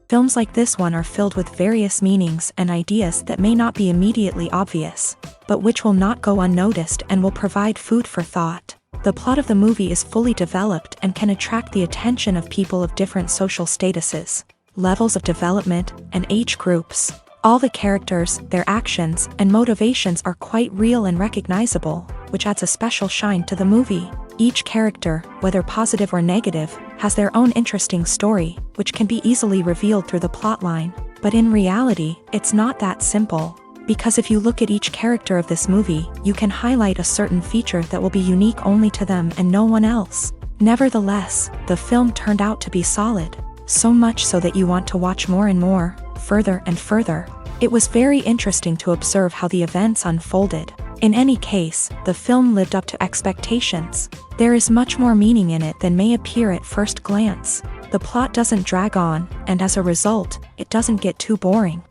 Films like this one are filled with various meanings and ideas that may not be immediately obvious, but which will not go unnoticed and will provide food for thought. The plot of the movie is fully developed and can attract the attention of people of different social statuses, levels of development, and age groups. All the characters, their actions, and motivations are quite real and recognizable, which adds a special shine to the movie. Each character, whether positive or negative, has their own interesting story, which can be easily revealed through the plotline. But in reality, it's not that simple. Because if you look at each character of this movie, you can highlight a certain feature that will be unique only to them and no one else. Nevertheless, the film turned out to be solid. So much so that you want to watch more and more, further and further. It was very interesting to observe how the events unfolded. In any case, the film lived up to expectations. There is much more meaning in it than may appear at first glance. The plot doesn't drag on, and as a result, it doesn't get too boring.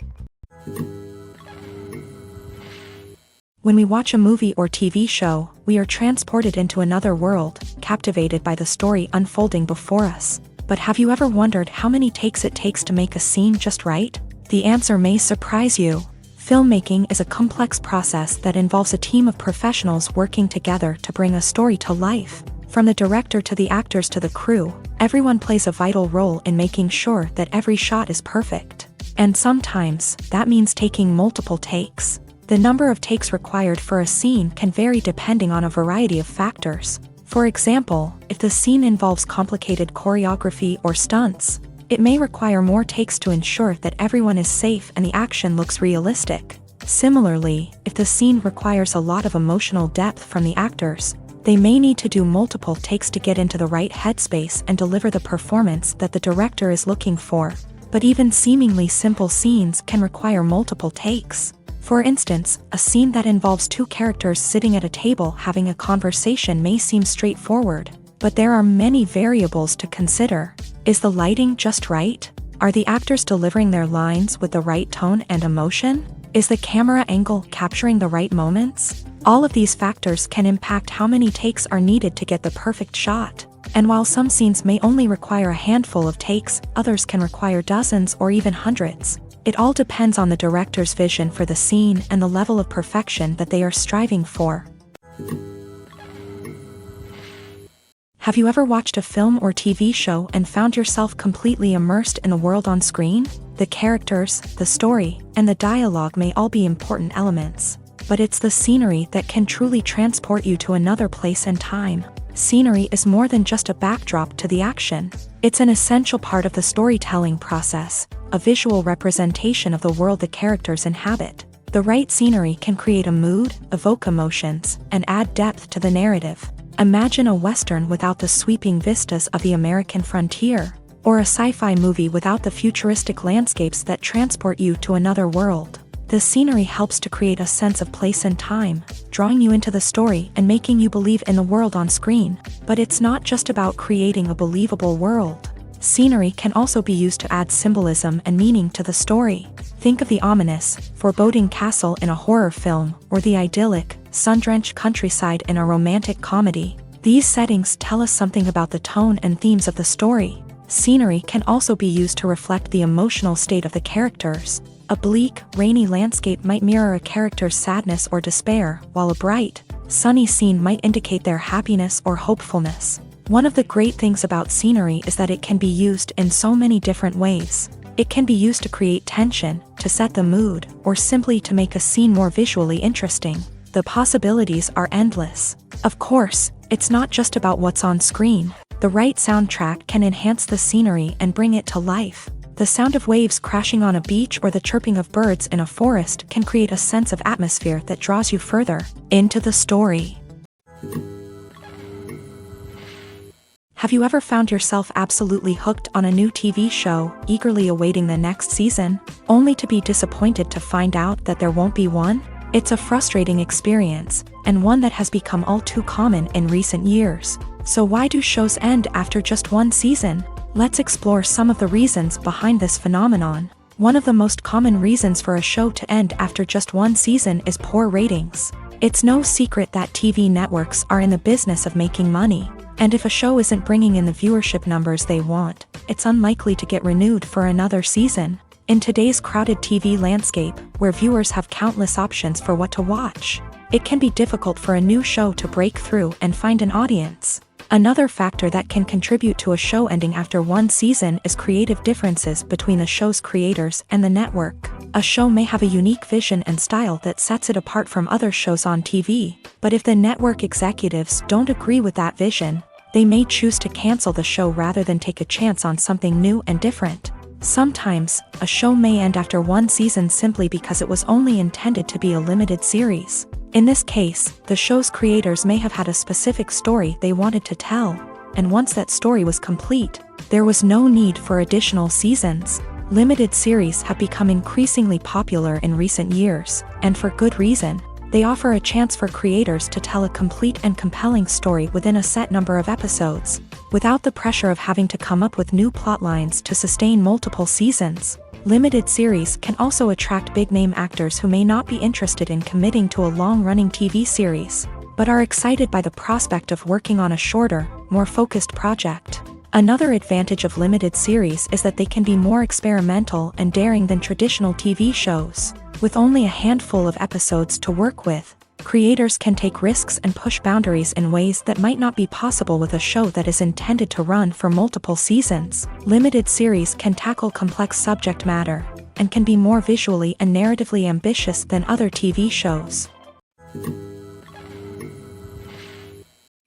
When we watch a movie or TV show, we are transported into another world, captivated by the story unfolding before us. But have you ever wondered how many takes it takes to make a scene just right? The answer may surprise you. Filmmaking is a complex process that involves a team of professionals working together to bring a story to life. From the director to the actors to the crew, everyone plays a vital role in making sure that every shot is perfect. And sometimes, that means taking multiple takes. The number of takes required for a scene can vary depending on a variety of factors. For example, if the scene involves complicated choreography or stunts, it may require more takes to ensure that everyone is safe and the action looks realistic. Similarly, if the scene requires a lot of emotional depth from the actors, they may need to do multiple takes to get into the right headspace and deliver the performance that the director is looking for. But even seemingly simple scenes can require multiple takes. For instance, a scene that involves two characters sitting at a table having a conversation may seem straightforward, but there are many variables to consider. Is the lighting just right? Are the actors delivering their lines with the right tone and emotion? Is the camera angle capturing the right moments? All of these factors can impact how many takes are needed to get the perfect shot. And while some scenes may only require a handful of takes, others can require dozens or even hundreds. It all depends on the director's vision for the scene and the level of perfection that they are striving for. Have you ever watched a film or TV show and found yourself completely immersed in the world on screen? The characters, the story, and the dialogue may all be important elements, but it's the scenery that can truly transport you to another place and time. Scenery is more than just a backdrop to the action. It's an essential part of the storytelling process, a visual representation of the world the characters inhabit. The right scenery can create a mood, evoke emotions, and add depth to the narrative. Imagine a Western without the sweeping vistas of the American frontier, or a sci-fi movie without the futuristic landscapes that transport you to another world. The scenery helps to create a sense of place and time, drawing you into the story and making you believe in the world on screen. But it's not just about creating a believable world. Scenery can also be used to add symbolism and meaning to the story. Think of the ominous, foreboding castle in a horror film, or the idyllic, sun-drenched countryside in a romantic comedy. These settings tell us something about the tone and themes of the story. Scenery can also be used to reflect the emotional state of the characters. A bleak, rainy landscape might mirror a character's sadness or despair, while a bright, sunny scene might indicate their happiness or hopefulness. One of the great things about scenery is that it can be used in so many different ways. It can be used to create tension, to set the mood, or simply to make a scene more visually interesting. The possibilities are endless. Of course, it's not just about what's on screen. The right soundtrack can enhance the scenery and bring it to life. The sound of waves crashing on a beach or the chirping of birds in a forest can create a sense of atmosphere that draws you further into the story. Have you ever found yourself absolutely hooked on a new TV show, eagerly awaiting the next season, only to be disappointed to find out that there won't be one? It's a frustrating experience, and one that has become all too common in recent years. So why do shows end after just one season? Let's explore some of the reasons behind this phenomenon. One of the most common reasons for a show to end after just one season is poor ratings. It's no secret that TV networks are in the business of making money. And if a show isn't bringing in the viewership numbers they want, it's unlikely to get renewed for another season. In today's crowded TV landscape, where viewers have countless options for what to watch, it can be difficult for a new show to break through and find an audience. Another factor that can contribute to a show ending after one season is creative differences between the show's creators and the network. A show may have a unique vision and style that sets it apart from other shows on TV, but if the network executives don't agree with that vision, they may choose to cancel the show rather than take a chance on something new and different. Sometimes, a show may end after one season simply because it was only intended to be a limited series. In this case, the show's creators may have had a specific story they wanted to tell, and once that story was complete, there was no need for additional seasons. Limited series have become increasingly popular in recent years, and for good reason. They offer a chance for creators to tell a complete and compelling story within a set number of episodes, without the pressure of having to come up with new plotlines to sustain multiple seasons. Limited series can also attract big-name actors who may not be interested in committing to a long-running TV series, but are excited by the prospect of working on a shorter, more focused project. Another advantage of limited series is that they can be more experimental and daring than traditional TV shows. With only a handful of episodes to work with, creators can take risks and push boundaries in ways that might not be possible with a show that is intended to run for multiple seasons. Limited series can tackle complex subject matter, and can be more visually and narratively ambitious than other TV shows.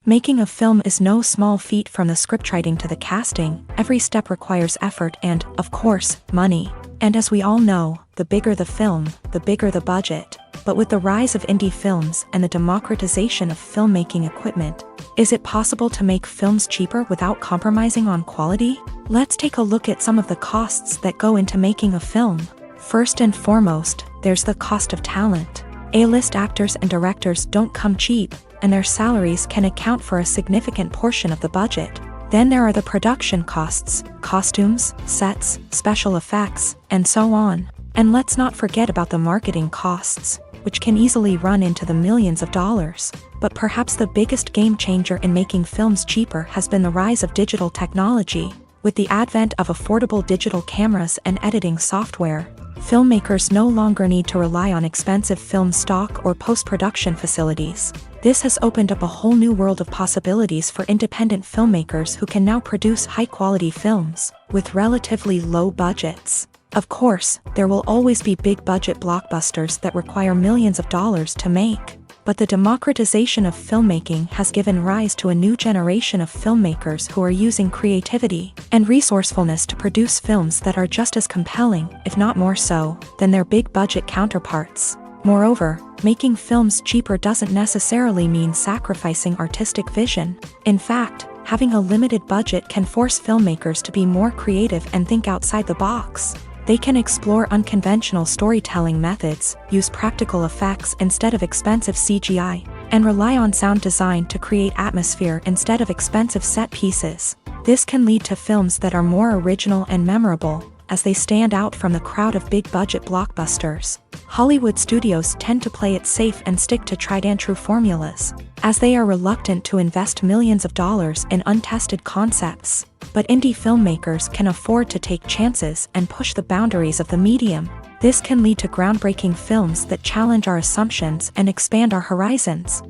Making a film is no small feat. From the scriptwriting to the casting, every step requires effort and, of course, money. And as we all know, the bigger the film, the bigger the budget. But with the rise of indie films and the democratization of filmmaking equipment, is it possible to make films cheaper without compromising on quality? Let's take a look at some of the costs that go into making a film. First and foremost, there's the cost of talent. A-list actors and directors don't come cheap, and their salaries can account for a significant portion of the budget. Then there are the production costs, costumes, sets, special effects, and so on. And let's not forget about the marketing costs, which can easily run into the millions of dollars. But perhaps the biggest game changer in making films cheaper has been the rise of digital technology. With the advent of affordable digital cameras and editing software, filmmakers no longer need to rely on expensive film stock or post-production facilities. This has opened up a whole new world of possibilities for independent filmmakers who can now produce high-quality films with relatively low budgets. Of course, there will always be big-budget blockbusters that require millions of dollars to make. But the democratization of filmmaking has given rise to a new generation of filmmakers who are using creativity and resourcefulness to produce films that are just as compelling, if not more so, than their big-budget counterparts. Moreover, making films cheaper doesn't necessarily mean sacrificing artistic vision. In fact, having a limited budget can force filmmakers to be more creative and think outside the box. They can explore unconventional storytelling methods, use practical effects instead of expensive CGI, and rely on sound design to create atmosphere instead of expensive set pieces. This can lead to films that are more original and memorable, as they stand out from the crowd of big-budget blockbusters. Hollywood studios tend to play it safe and stick to tried-and-true formulas, as they are reluctant to invest millions of dollars in untested concepts. But indie filmmakers can afford to take chances and push the boundaries of the medium. This can lead to groundbreaking films that challenge our assumptions and expand our horizons.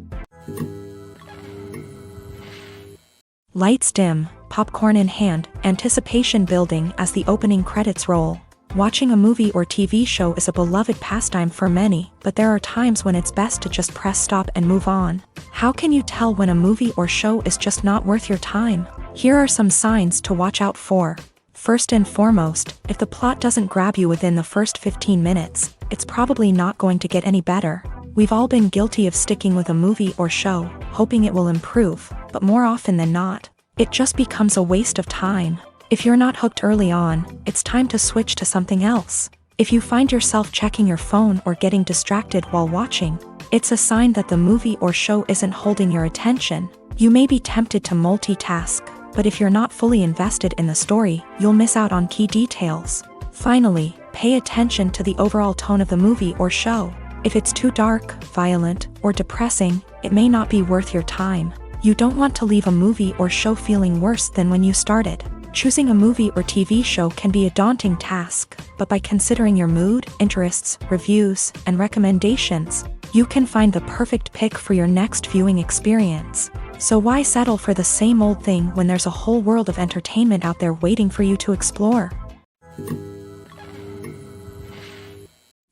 Lights dim, popcorn in hand, anticipation building as the opening credits roll. Watching a movie or TV show is a beloved pastime for many, but there are times when it's best to just press stop and move on. How can you tell when a movie or show is just not worth your time? Here are some signs to watch out for. First and foremost, if the plot doesn't grab you within the first 15 minutes, it's probably not going to get any better. We've all been guilty of sticking with a movie or show, hoping it will improve, but more often than not, it just becomes a waste of time. If you're not hooked early on, it's time to switch to something else. If you find yourself checking your phone or getting distracted while watching, it's a sign that the movie or show isn't holding your attention. You may be tempted to multitask, but if you're not fully invested in the story, you'll miss out on key details. Finally, pay attention to the overall tone of the movie or show. If it's too dark, violent, or depressing, it may not be worth your time. You don't want to leave a movie or show feeling worse than when you started. Choosing a movie or TV show can be a daunting task, but by considering your mood, interests, reviews, and recommendations, you can find the perfect pick for your next viewing experience. So why settle for the same old thing when there's a whole world of entertainment out there waiting for you to explore?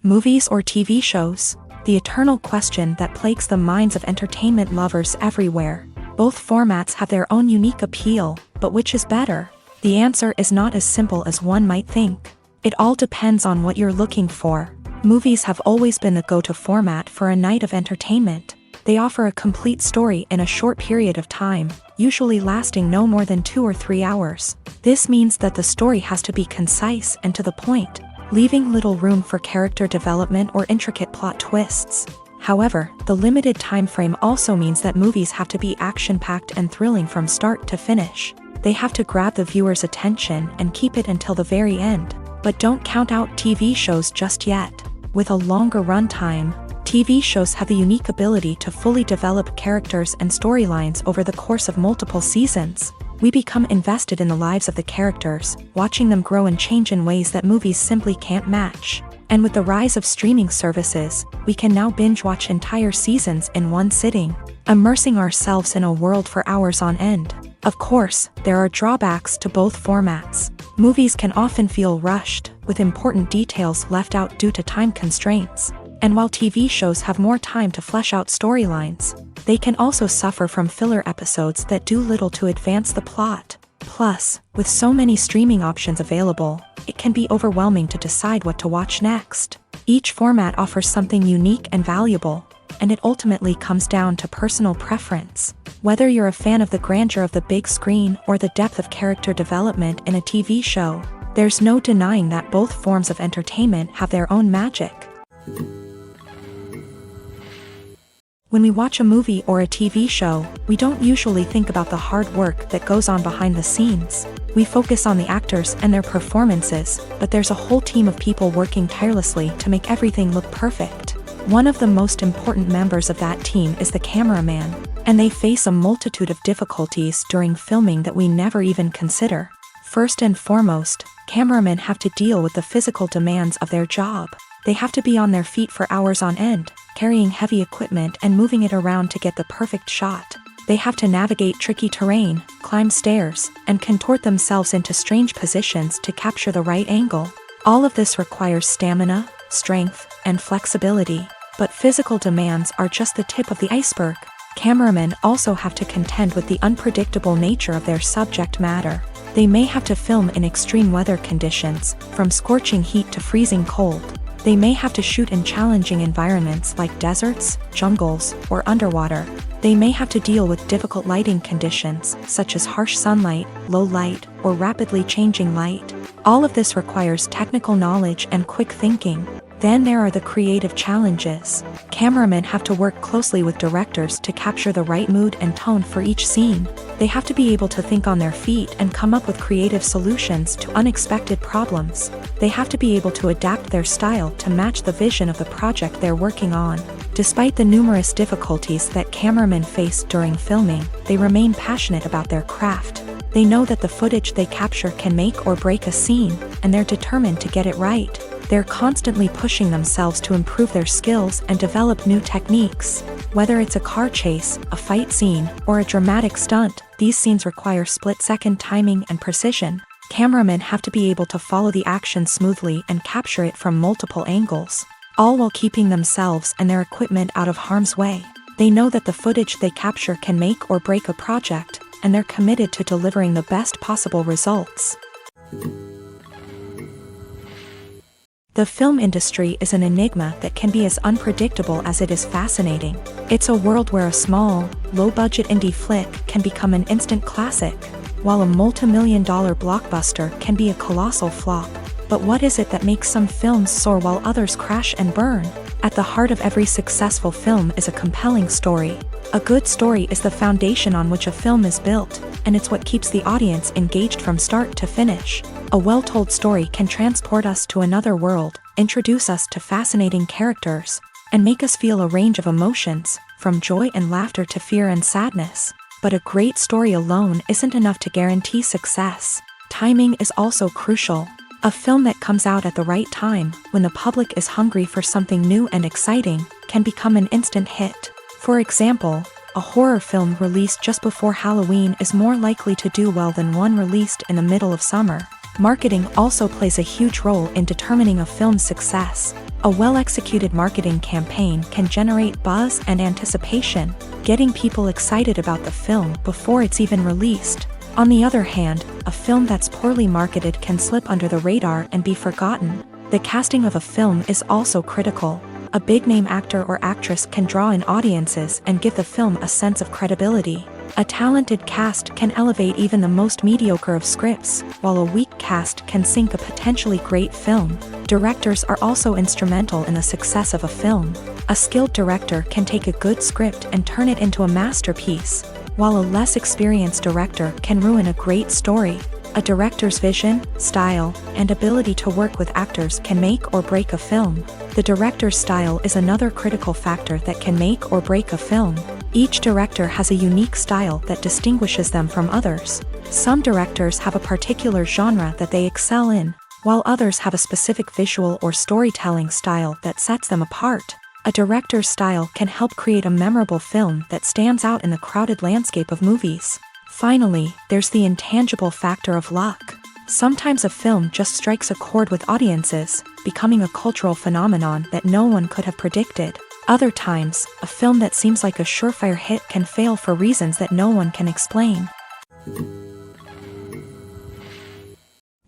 Movies or TV shows? The eternal question that plagues the minds of entertainment lovers everywhere. Both formats have their own unique appeal, but which is better? The answer is not as simple as one might think. It all depends on what you're looking for. Movies have always been the go-to format for a night of entertainment. They offer a complete story in a short period of time, usually lasting no more than 2 or 3 hours. This means that the story has to be concise and to the point, leaving little room for character development or intricate plot twists. However, the limited time frame also means that movies have to be action-packed and thrilling from start to finish. They have to grab the viewer's attention and keep it until the very end. But don't count out TV shows just yet. With a longer runtime, TV shows have the unique ability to fully develop characters and storylines over the course of multiple seasons. We become invested in the lives of the characters, watching them grow and change in ways that movies simply can't match. And with the rise of streaming services, we can now binge-watch entire seasons in one sitting, immersing ourselves in a world for hours on end. Of course, there are drawbacks to both formats. Movies can often feel rushed, with important details left out due to time constraints. And while TV shows have more time to flesh out storylines, they can also suffer from filler episodes that do little to advance the plot. Plus, with so many streaming options available, it can be overwhelming to decide what to watch next. Each format offers something unique and valuable, and it ultimately comes down to personal preference. Whether you're a fan of the grandeur of the big screen or the depth of character development in a TV show, there's no denying that both forms of entertainment have their own magic. When we watch a movie or a TV show, we don't usually think about the hard work that goes on behind the scenes. We focus on the actors and their performances, but there's a whole team of people working tirelessly to make everything look perfect. One of the most important members of that team is the cameraman, and they face a multitude of difficulties during filming that we never even consider. First and foremost, cameramen have to deal with the physical demands of their job. They have to be on their feet for hours on end, carrying heavy equipment and moving it around to get the perfect shot. They have to navigate tricky terrain, climb stairs, and contort themselves into strange positions to capture the right angle. All of this requires stamina, strength, and flexibility. But physical demands are just the tip of the iceberg. Cameramen also have to contend with the unpredictable nature of their subject matter. They may have to film in extreme weather conditions, from scorching heat to freezing cold. They may have to shoot in challenging environments like deserts, jungles, or underwater. They may have to deal with difficult lighting conditions, such as harsh sunlight, low light, or rapidly changing light. All of this requires technical knowledge and quick thinking. Then there are the creative challenges. Cameramen have to work closely with directors to capture the right mood and tone for each scene. They have to be able to think on their feet and come up with creative solutions to unexpected problems. They have to be able to adapt their style to match the vision of the project they're working on. Despite the numerous difficulties that cameramen face during filming, they remain passionate about their craft. They know that the footage they capture can make or break a scene, and they're determined to get it right. They're constantly pushing themselves to improve their skills and develop new techniques. Whether it's a car chase, a fight scene, or a dramatic stunt, these scenes require split-second timing and precision. Cameramen have to be able to follow the action smoothly and capture it from multiple angles, all while keeping themselves and their equipment out of harm's way. They know that the footage they capture can make or break a project, and they're committed to delivering the best possible results. The film industry is an enigma that can be as unpredictable as it is fascinating. It's a world where a small, low-budget indie flick can become an instant classic, while a multi-million-dollar blockbuster can be a colossal flop. But what is it that makes some films soar while others crash and burn? At the heart of every successful film is a compelling story. A good story is the foundation on which a film is built, and it's what keeps the audience engaged from start to finish. A well-told story can transport us to another world, introduce us to fascinating characters, and make us feel a range of emotions, from joy and laughter to fear and sadness. But a great story alone isn't enough to guarantee success. Timing is also crucial. A film that comes out at the right time, when the public is hungry for something new and exciting, can become an instant hit. For example, a horror film released just before Halloween is more likely to do well than one released in the middle of summer. Marketing also plays a huge role in determining a film's success. A well-executed marketing campaign can generate buzz and anticipation, getting people excited about the film before it's even released. On the other hand, a film that's poorly marketed can slip under the radar and be forgotten. The casting of a film is also critical. A big-name actor or actress can draw in audiences and give the film a sense of credibility. A talented cast can elevate even the most mediocre of scripts, while a weak cast can sink a potentially great film. Directors are also instrumental in the success of a film. A skilled director can take a good script and turn it into a masterpiece, while a less experienced director can ruin a great story. A director's vision, style, and ability to work with actors can make or break a film. The director's style is another critical factor that can make or break a film. Each director has a unique style that distinguishes them from others. Some directors have a particular genre that they excel in, while others have a specific visual or storytelling style that sets them apart. A director's style can help create a memorable film that stands out in the crowded landscape of movies. Finally, there's the intangible factor of luck. Sometimes a film just strikes a chord with audiences, becoming a cultural phenomenon that no one could have predicted. Other times, a film that seems like a surefire hit can fail for reasons that no one can explain.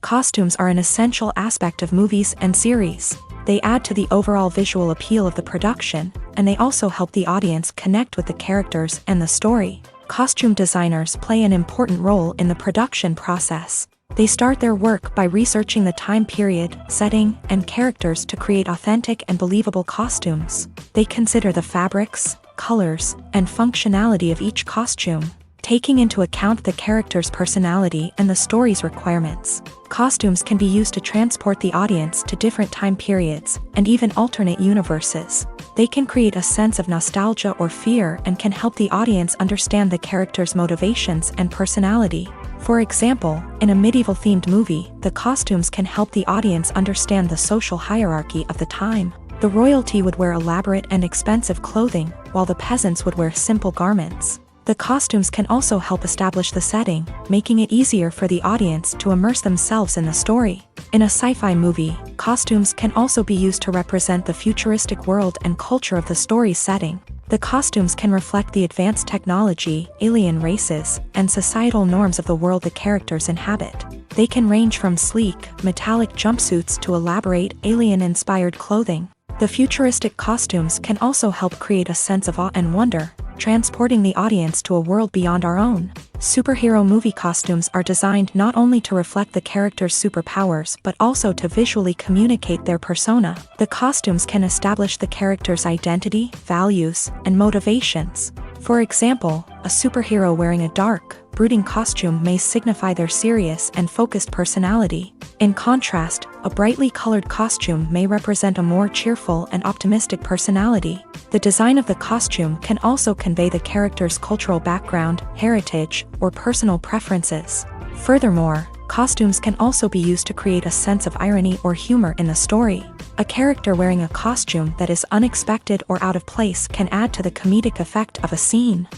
Costumes are an essential aspect of movies and series. They add to the overall visual appeal of the production, and they also help the audience connect with the characters and the story. Costume designers play an important role in the production process. They start their work by researching the time period, setting, and characters to create authentic and believable costumes. They consider the fabrics, colors, and functionality of each costume, taking into account the character's personality and the story's requirements. Costumes can be used to transport the audience to different time periods and even alternate universes. They can create a sense of nostalgia or fear and can help the audience understand the character's motivations and personality. For example, in a medieval-themed movie, the costumes can help the audience understand the social hierarchy of the time. The royalty would wear elaborate and expensive clothing, while the peasants would wear simple garments. The costumes can also help establish the setting, making it easier for the audience to immerse themselves in the story. In a sci-fi movie, costumes can also be used to represent the futuristic world and culture of the story's setting. The costumes can reflect the advanced technology, alien races, and societal norms of the world the characters inhabit. They can range from sleek, metallic jumpsuits to elaborate, alien-inspired clothing. The futuristic costumes can also help create a sense of awe and wonder, transporting the audience to a world beyond our own. Superhero movie costumes are designed not only to reflect the character's superpowers but also to visually communicate their persona. The costumes can establish the character's identity, values, and motivations. For example, a superhero wearing a dark, brooding costume may signify their serious and focused personality. In contrast, a brightly colored costume may represent a more cheerful and optimistic personality. The design of the costume can also convey the character's cultural background, heritage, or personal preferences. Furthermore, costumes can also be used to create a sense of irony or humor in the story. A character wearing a costume that is unexpected or out of place can add to the comedic effect of a scene.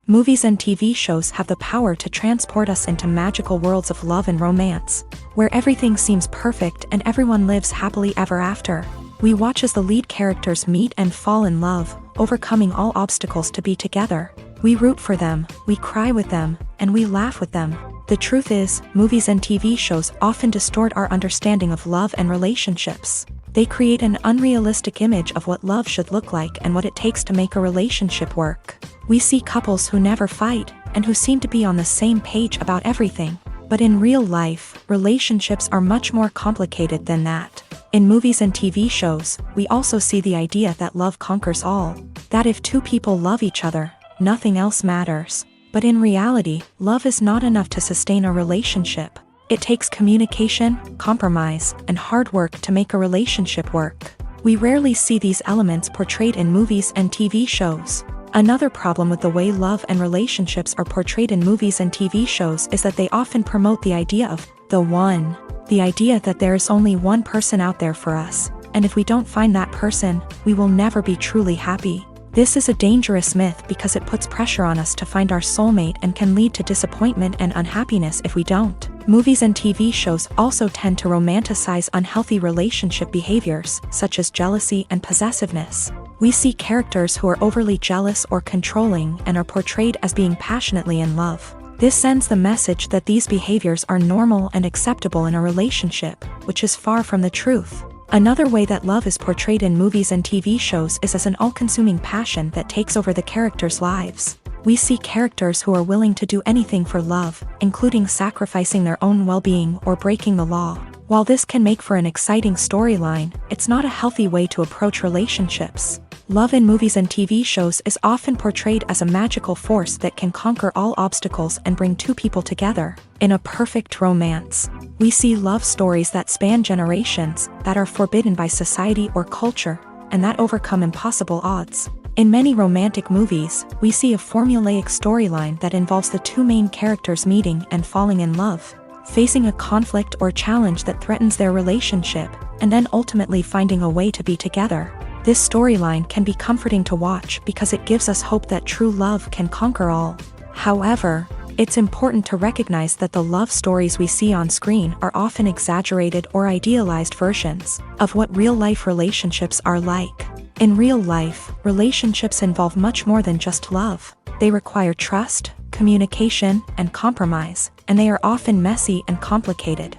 Movies and TV shows have the power to transport us into magical worlds of love and romance, where everything seems perfect and everyone lives happily ever after. We watch as the lead characters meet and fall in love, overcoming all obstacles to be together. We root for them, we cry with them, and we laugh with them. The truth is, movies and TV shows often distort our understanding of love and relationships. They create an unrealistic image of what love should look like and what it takes to make a relationship work. We see couples who never fight, and who seem to be on the same page about everything. But in real life, relationships are much more complicated than that. In movies and TV shows, we also see the idea that love conquers all. That if two people love each other, nothing else matters. But in reality, love is not enough to sustain a relationship. It takes communication, compromise, and hard work to make a relationship work. We rarely see these elements portrayed in movies and TV shows. Another problem with the way love and relationships are portrayed in movies and TV shows is that they often promote the idea of the one. The idea that there is only one person out there for us, and if we don't find that person, we will never be truly happy. This is a dangerous myth because it puts pressure on us to find our soulmate and can lead to disappointment and unhappiness if we don't. Movies and TV shows also tend to romanticize unhealthy relationship behaviors, such as jealousy and possessiveness. We see characters who are overly jealous or controlling and are portrayed as being passionately in love. This sends the message that these behaviors are normal and acceptable in a relationship, which is far from the truth. Another way that love is portrayed in movies and TV shows is as an all-consuming passion that takes over the characters' lives. We see characters who are willing to do anything for love, including sacrificing their own well-being or breaking the law. While this can make for an exciting storyline, it's not a healthy way to approach relationships. Love in movies and TV shows is often portrayed as a magical force that can conquer all obstacles and bring two people together. In a perfect romance, we see love stories that span generations, that are forbidden by society or culture, and that overcome impossible odds. In many romantic movies, we see a formulaic storyline that involves the two main characters meeting and falling in love, facing a conflict or challenge that threatens their relationship, and then ultimately finding a way to be together. This storyline can be comforting to watch because it gives us hope that true love can conquer all. However, it's important to recognize that the love stories we see on screen are often exaggerated or idealized versions of what real-life relationships are like. In real life, relationships involve much more than just love. They require trust, communication, and compromise, and they are often messy and complicated.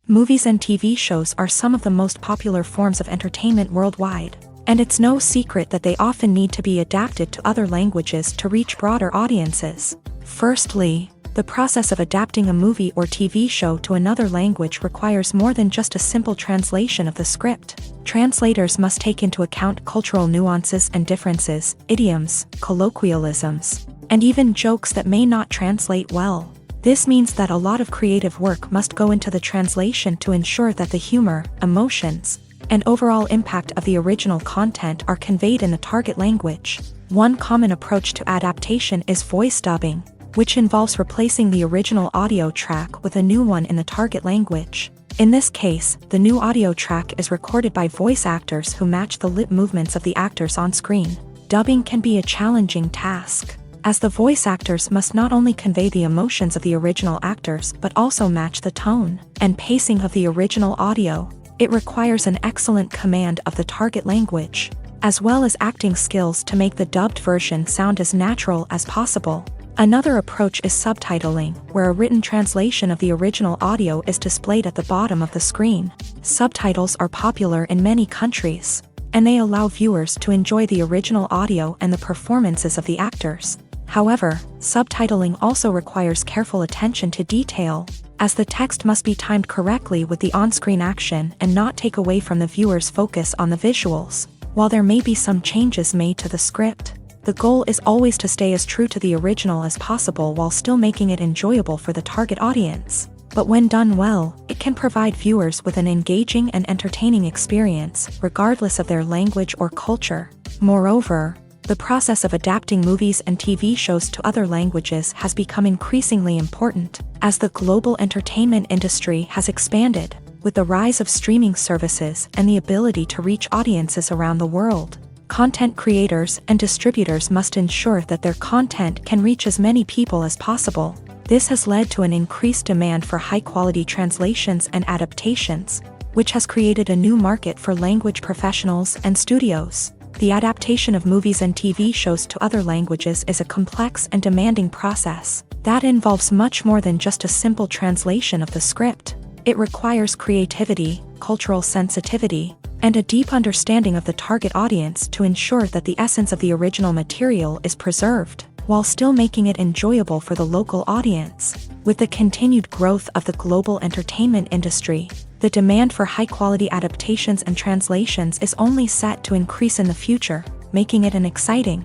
Movies and TV shows are some of the most popular forms of entertainment worldwide, and it's no secret that they often need to be adapted to other languages to reach broader audiences. Firstly, the process of adapting a movie or TV show to another language requires more than just a simple translation of the script. Translators must take into account cultural nuances and differences, idioms, colloquialisms, and even jokes that may not translate well. This means that a lot of creative work must go into the translation to ensure that the humor, emotions, and overall impact of the original content are conveyed in the target language. One common approach to adaptation is voice dubbing, which involves replacing the original audio track with a new one in the target language. In this case, the new audio track is recorded by voice actors who match the lip movements of the actors on screen. Dubbing can be a challenging task, as the voice actors must not only convey the emotions of the original actors but also match the tone and pacing of the original audio. It requires an excellent command of the target language, as well as acting skills to make the dubbed version sound as natural as possible. Another approach is subtitling, where a written translation of the original audio is displayed at the bottom of the screen. Subtitles are popular in many countries, and they allow viewers to enjoy the original audio and the performances of the actors. However, subtitling also requires careful attention to detail, as the text must be timed correctly with the on-screen action and not take away from the viewer's focus on the visuals. While there may be some changes made to the script, the goal is always to stay as true to the original as possible while still making it enjoyable for the target audience. But when done well, it can provide viewers with an engaging and entertaining experience, regardless of their language or culture. Moreover, the process of adapting movies and TV shows to other languages has become increasingly important, as the global entertainment industry has expanded, with the rise of streaming services and the ability to reach audiences around the world. Content creators and distributors must ensure that their content can reach as many people as possible. This has led to an increased demand for high-quality translations and adaptations, which has created a new market for language professionals and studios. The adaptation of movies and TV shows to other languages is a complex and demanding process that involves much more than just a simple translation of the script. It requires creativity, cultural sensitivity, and a deep understanding of the target audience to ensure that the essence of the original material is preserved, while still making it enjoyable for the local audience. With the continued growth of the global entertainment industry, the demand for high-quality adaptations and translations is only set to increase in the future, making it an exciting.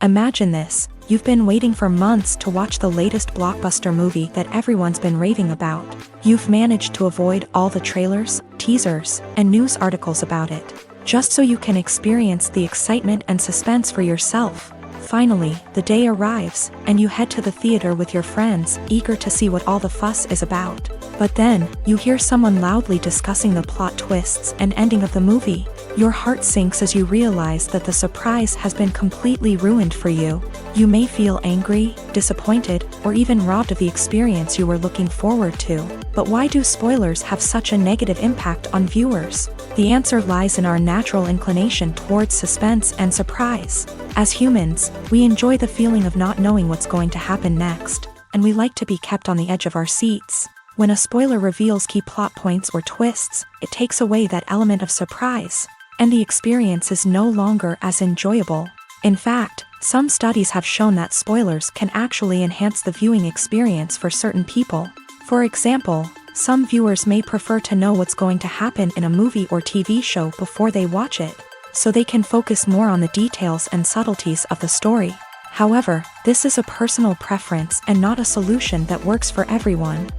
Imagine this: You've been waiting for months to watch the latest blockbuster movie that everyone's been raving about. You've managed to avoid all the trailers, teasers, and news articles about it, just so you can experience the excitement and suspense for yourself. Finally, the day arrives, and you head to the theater with your friends, eager to see what all the fuss is about. But then, you hear someone loudly discussing the plot twists and ending of the movie. Your heart sinks as you realize that the surprise has been completely ruined for you. You may feel angry, disappointed, or even robbed of the experience you were looking forward to. But why do spoilers have such a negative impact on viewers? The answer lies in our natural inclination towards suspense and surprise. As humans, we enjoy the feeling of not knowing what's going to happen next, and we like to be kept on the edge of our seats. When a spoiler reveals key plot points or twists, it takes away that element of surprise, and the experience is no longer as enjoyable. In fact, some studies have shown that spoilers can actually enhance the viewing experience for certain people. For example, some viewers may prefer to know what's going to happen in a movie or TV show before they watch it, so they can focus more on the details and subtleties of the story. However, this is a personal preference and not a solution that works for everyone.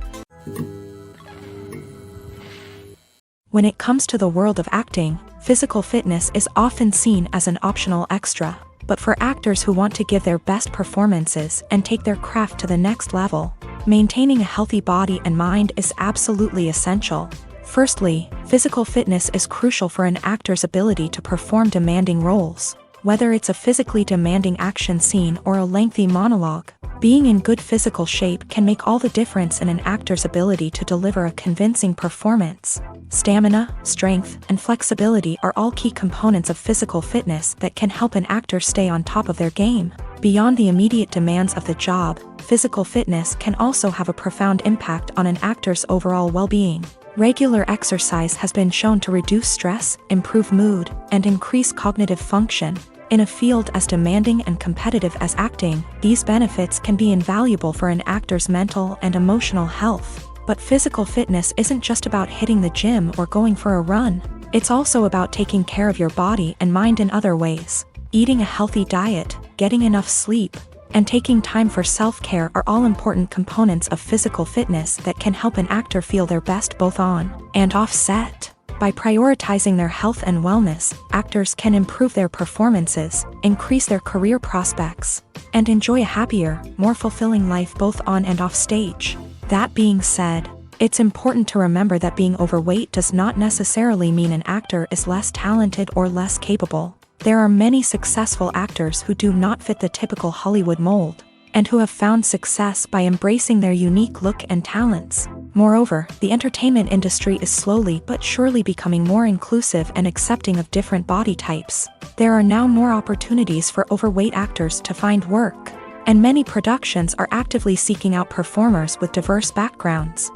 When it comes to the world of acting, physical fitness is often seen as an optional extra. But for actors who want to give their best performances and take their craft to the next level, maintaining a healthy body and mind is absolutely essential. Firstly, physical fitness is crucial for an actor's ability to perform demanding roles. Whether it's a physically demanding action scene or a lengthy monologue, being in good physical shape can make all the difference in an actor's ability to deliver a convincing performance. Stamina, strength, and flexibility are all key components of physical fitness that can help an actor stay on top of their game. Beyond the immediate demands of the job, physical fitness can also have a profound impact on an actor's overall well-being. Regular exercise has been shown to reduce stress, improve mood, and increase cognitive function. In a field as demanding and competitive as acting, these benefits can be invaluable for an actor's mental and emotional health. But physical fitness isn't just about hitting the gym or going for a run. It's also about taking care of your body and mind in other ways. Eating a healthy diet, getting enough sleep, and taking time for self-care are all important components of physical fitness that can help an actor feel their best both on and off set. By prioritizing their health and wellness, actors can improve their performances, increase their career prospects, and enjoy a happier, more fulfilling life both on and off stage. That being said, it's important to remember that being overweight does not necessarily mean an actor is less talented or less capable. There are many successful actors who do not fit the typical Hollywood mold, and who have found success by embracing their unique look and talents. Moreover, the entertainment industry is slowly but surely becoming more inclusive and accepting of different body types. There are now more opportunities for overweight actors to find work, and many productions are actively seeking out performers with diverse backgrounds.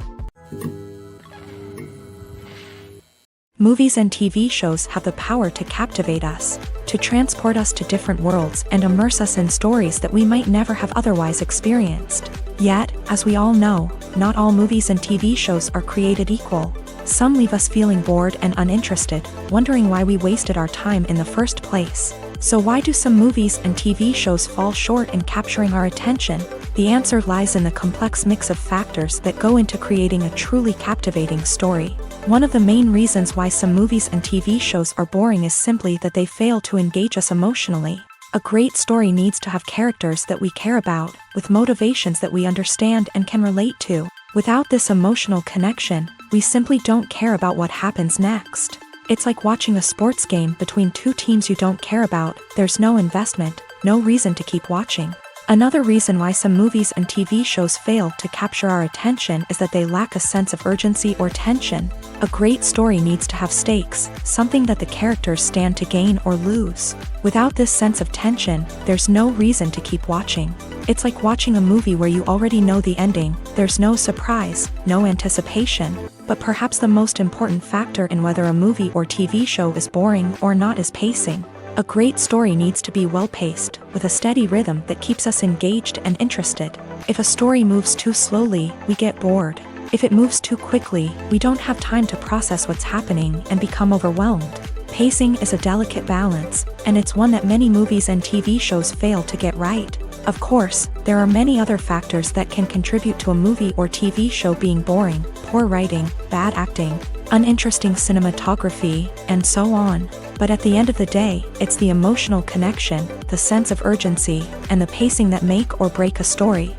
Movies and TV shows have the power to captivate us, to transport us to different worlds and immerse us in stories that we might never have otherwise experienced. Yet, as we all know, not all movies and TV shows are created equal. Some leave us feeling bored and uninterested, wondering why we wasted our time in the first place. So why do some movies and TV shows fall short in capturing our attention? The answer lies in the complex mix of factors that go into creating a truly captivating story. One of the main reasons why some movies and TV shows are boring is simply that they fail to engage us emotionally. A great story needs to have characters that we care about, with motivations that we understand and can relate to. Without this emotional connection, we simply don't care about what happens next. It's like watching a sports game between two teams you don't care about. There's no investment, no reason to keep watching. Another reason why some movies and TV shows fail to capture our attention is that they lack a sense of urgency or tension. A great story needs to have stakes, something that the characters stand to gain or lose. Without this sense of tension, there's no reason to keep watching. It's like watching a movie where you already know the ending. There's no surprise, no anticipation. But perhaps the most important factor in whether a movie or TV show is boring or not is pacing. A great story needs to be well-paced, with a steady rhythm that keeps us engaged and interested. If a story moves too slowly, we get bored. If it moves too quickly, we don't have time to process what's happening and become overwhelmed. Pacing is a delicate balance, and it's one that many movies and TV shows fail to get right. Of course, there are many other factors that can contribute to a movie or TV show being boring: poor writing, bad acting, uninteresting cinematography, and so on. But at the end of the day, it's the emotional connection, the sense of urgency, and the pacing that make or break a story.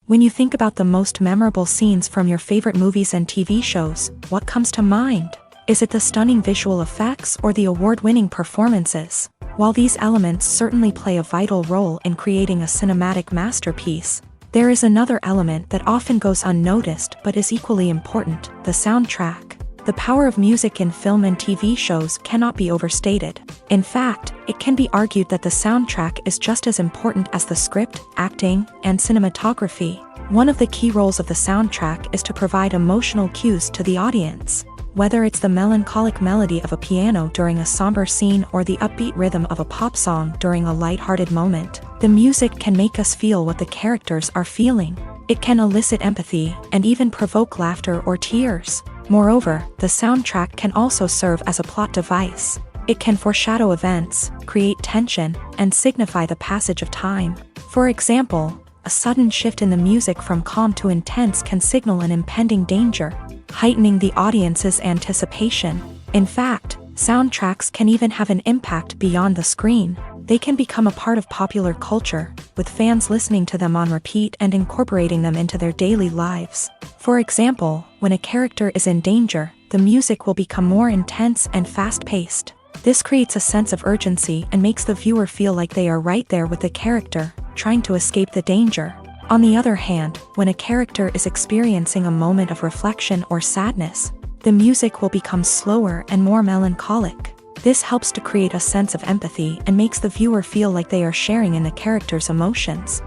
When you think about the most memorable scenes from your favorite movies and TV shows, what comes to mind? Is it the stunning visual effects or the award-winning performances? While these elements certainly play a vital role in creating a cinematic masterpiece, there is another element that often goes unnoticed but is equally important: the soundtrack. The power of music in film and TV shows cannot be overstated. In fact, it can be argued that the soundtrack is just as important as the script, acting, and cinematography. One of the key roles of the soundtrack is to provide emotional cues to the audience. Whether it's the melancholic melody of a piano during a somber scene or the upbeat rhythm of a pop song during a lighthearted moment, the music can make us feel what the characters are feeling. It can elicit empathy and even provoke laughter or tears. Moreover, the soundtrack can also serve as a plot device. It can foreshadow events, create tension, and signify the passage of time. For example, a sudden shift in the music from calm to intense can signal an impending danger, heightening the audience's anticipation. In fact, soundtracks can even have an impact beyond the screen. They can become a part of popular culture, with fans listening to them on repeat and incorporating them into their daily lives. For example, when a character is in danger, the music will become more intense and fast-paced. This creates a sense of urgency and makes the viewer feel like they are right there with the character, trying to escape the danger. On the other hand, when a character is experiencing a moment of reflection or sadness, the music will become slower and more melancholic. This helps to create a sense of empathy and makes the viewer feel like they are sharing in the character's emotions.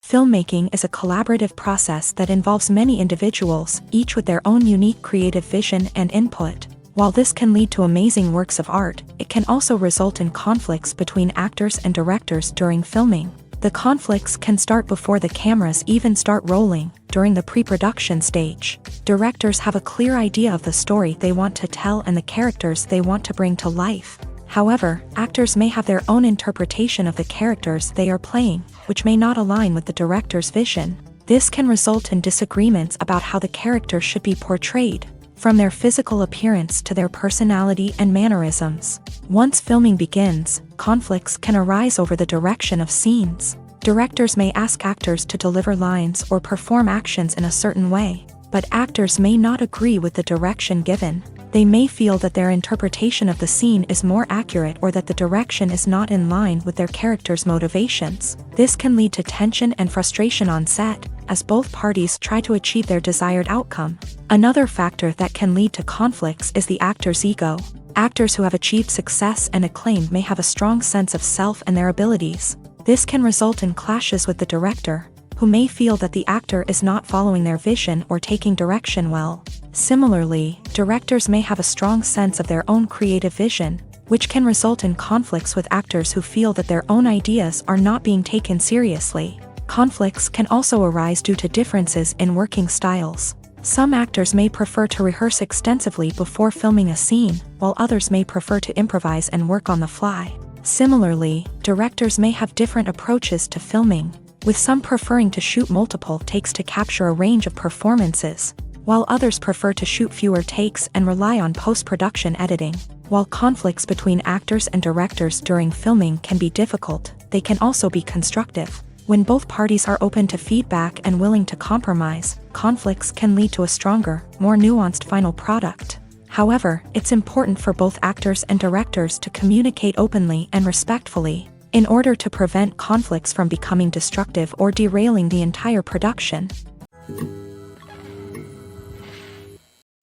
Filmmaking is a collaborative process that involves many individuals, each with their own unique creative vision and input. While this can lead to amazing works of art, it can also result in conflicts between actors and directors during filming. The conflicts can start before the cameras even start rolling, during the pre-production stage. Directors have a clear idea of the story they want to tell and the characters they want to bring to life. However, actors may have their own interpretation of the characters they are playing, which may not align with the director's vision. This can result in disagreements about how the character should be portrayed, from their physical appearance to their personality and mannerisms. Once filming begins, conflicts can arise over the direction of scenes. Directors may ask actors to deliver lines or perform actions in a certain way, but actors may not agree with the direction given. They may feel that their interpretation of the scene is more accurate or that the direction is not in line with their character's motivations. This can lead to tension and frustration on set, as both parties try to achieve their desired outcome. Another factor that can lead to conflicts is the actor's ego. Actors who have achieved success and acclaim may have a strong sense of self and their abilities. This can result in clashes with the director, who may feel that the actor is not following their vision or taking direction well. Similarly, directors may have a strong sense of their own creative vision, which can result in conflicts with actors who feel that their own ideas are not being taken seriously. Conflicts can also arise due to differences in working styles. Some actors may prefer to rehearse extensively before filming a scene, while others may prefer to improvise and work on the fly. Similarly, directors may have different approaches to filming, with some preferring to shoot multiple takes to capture a range of performances, while others prefer to shoot fewer takes and rely on post-production editing. While conflicts between actors and directors during filming can be difficult, they can also be constructive. When both parties are open to feedback and willing to compromise, conflicts can lead to a stronger, more nuanced final product. However, it's important for both actors and directors to communicate openly and respectfully, in order to prevent conflicts from becoming destructive or derailing the entire production.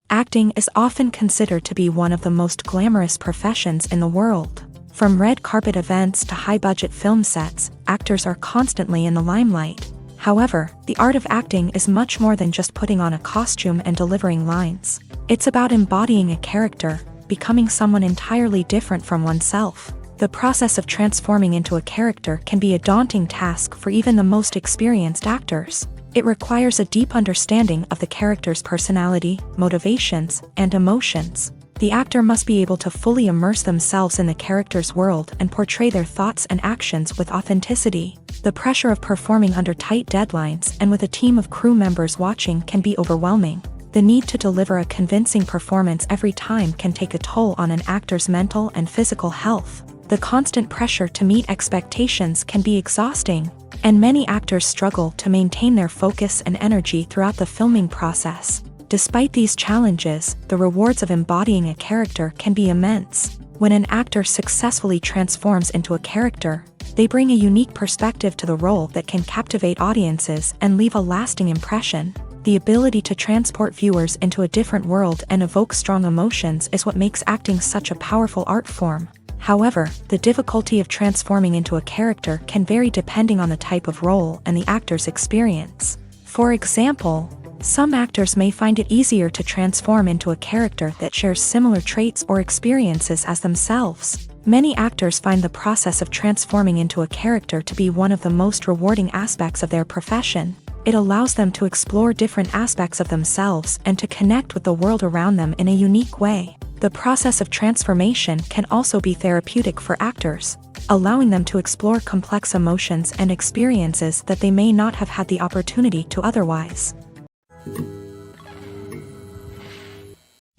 Acting is often considered to be one of the most glamorous professions in the world. From red carpet events to high-budget film sets, actors are constantly in the limelight. However, the art of acting is much more than just putting on a costume and delivering lines. It's about embodying a character, becoming someone entirely different from oneself. The process of transforming into a character can be a daunting task for even the most experienced actors. It requires a deep understanding of the character's personality, motivations, and emotions. The actor must be able to fully immerse themselves in the character's world and portray their thoughts and actions with authenticity. The pressure of performing under tight deadlines and with a team of crew members watching can be overwhelming. The need to deliver a convincing performance every time can take a toll on an actor's mental and physical health. The constant pressure to meet expectations can be exhausting, and many actors struggle to maintain their focus and energy throughout the filming process. Despite these challenges, the rewards of embodying a character can be immense. When an actor successfully transforms into a character, they bring a unique perspective to the role that can captivate audiences and leave a lasting impression. The ability to transport viewers into a different world and evoke strong emotions is what makes acting such a powerful art form. However, the difficulty of transforming into a character can vary depending on the type of role and the actor's experience. For example, some actors may find it easier to transform into a character that shares similar traits or experiences as themselves. Many actors find the process of transforming into a character to be one of the most rewarding aspects of their profession. It allows them to explore different aspects of themselves and to connect with the world around them in a unique way. The process of transformation can also be therapeutic for actors, allowing them to explore complex emotions and experiences that they may not have had the opportunity to otherwise.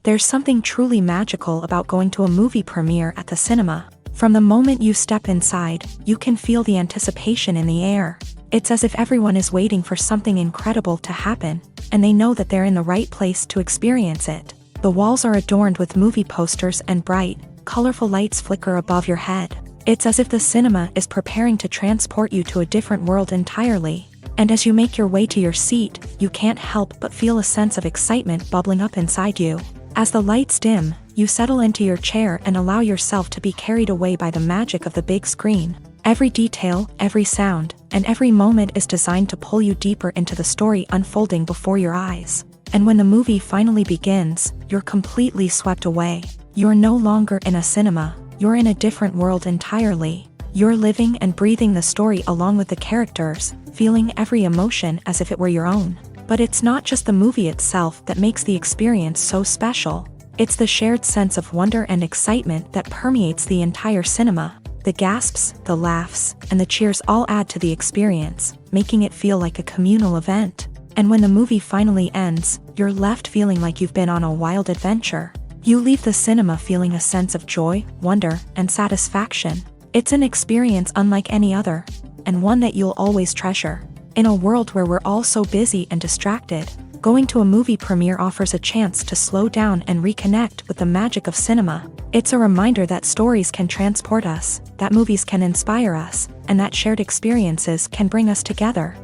There's something truly magical about going to a movie premiere at the cinema. From the moment you step inside, you can feel the anticipation in the air. It's as if everyone is waiting for something incredible to happen, and they know that they're in the right place to experience it. The walls are adorned with movie posters and bright, colorful lights flicker above your head. It's as if the cinema is preparing to transport you to a different world entirely. And as you make your way to your seat, you can't help but feel a sense of excitement bubbling up inside you. As the lights dim, you settle into your chair and allow yourself to be carried away by the magic of the big screen. Every detail, every sound, and every moment is designed to pull you deeper into the story unfolding before your eyes. And when the movie finally begins, you're completely swept away. You're no longer in a cinema, you're in a different world entirely. You're living and breathing the story along with the characters, feeling every emotion as if it were your own. But it's not just the movie itself that makes the experience so special. It's the shared sense of wonder and excitement that permeates the entire cinema. The gasps, the laughs, and the cheers all add to the experience, making it feel like a communal event. And when the movie finally ends, you're left feeling like you've been on a wild adventure. You leave the cinema feeling a sense of joy, wonder, and satisfaction. It's an experience unlike any other, and one that you'll always treasure. In a world where we're all so busy and distracted, going to a movie premiere offers a chance to slow down and reconnect with the magic of cinema. It's a reminder that stories can transport us, that movies can inspire us, and that shared experiences can bring us together.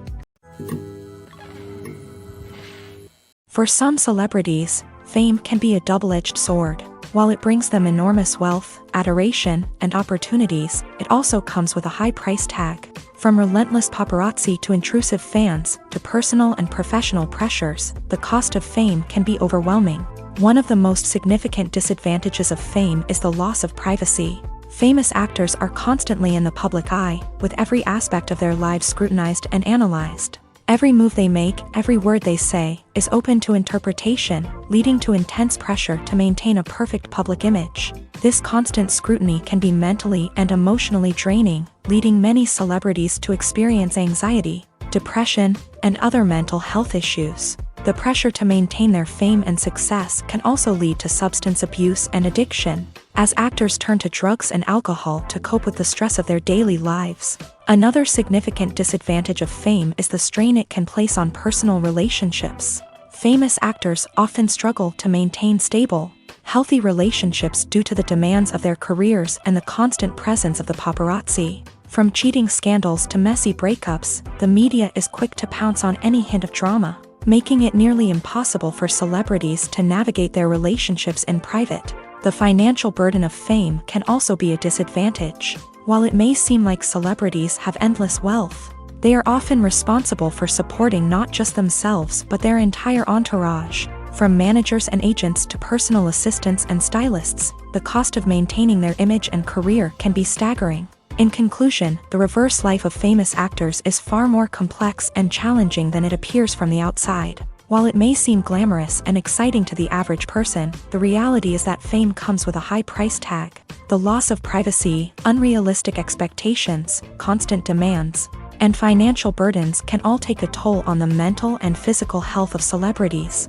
For some celebrities, fame can be a double-edged sword. While it brings them enormous wealth, adoration, and opportunities, it also comes with a high price tag. From relentless paparazzi to intrusive fans, to personal and professional pressures, the cost of fame can be overwhelming. One of the most significant disadvantages of fame is the loss of privacy. Famous actors are constantly in the public eye, with every aspect of their lives scrutinized and analyzed. Every move they make, every word they say, is open to interpretation, leading to intense pressure to maintain a perfect public image. This constant scrutiny can be mentally and emotionally draining, leading many celebrities to experience anxiety, depression, and other mental health issues. The pressure to maintain their fame and success can also lead to substance abuse and addiction, as actors turn to drugs and alcohol to cope with the stress of their daily lives. Another significant disadvantage of fame is the strain it can place on personal relationships. Famous actors often struggle to maintain stable, healthy relationships due to the demands of their careers and the constant presence of the paparazzi. From cheating scandals to messy breakups, the media is quick to pounce on any hint of drama, making it nearly impossible for celebrities to navigate their relationships in private. The financial burden of fame can also be a disadvantage. While it may seem like celebrities have endless wealth, they are often responsible for supporting not just themselves but their entire entourage. From managers and agents to personal assistants and stylists, the cost of maintaining their image and career can be staggering. In conclusion, the reverse life of famous actors is far more complex and challenging than it appears from the outside. While it may seem glamorous and exciting to the average person, the reality is that fame comes with a high price tag. The loss of privacy, unrealistic expectations, constant demands, and financial burdens can all take a toll on the mental and physical health of celebrities.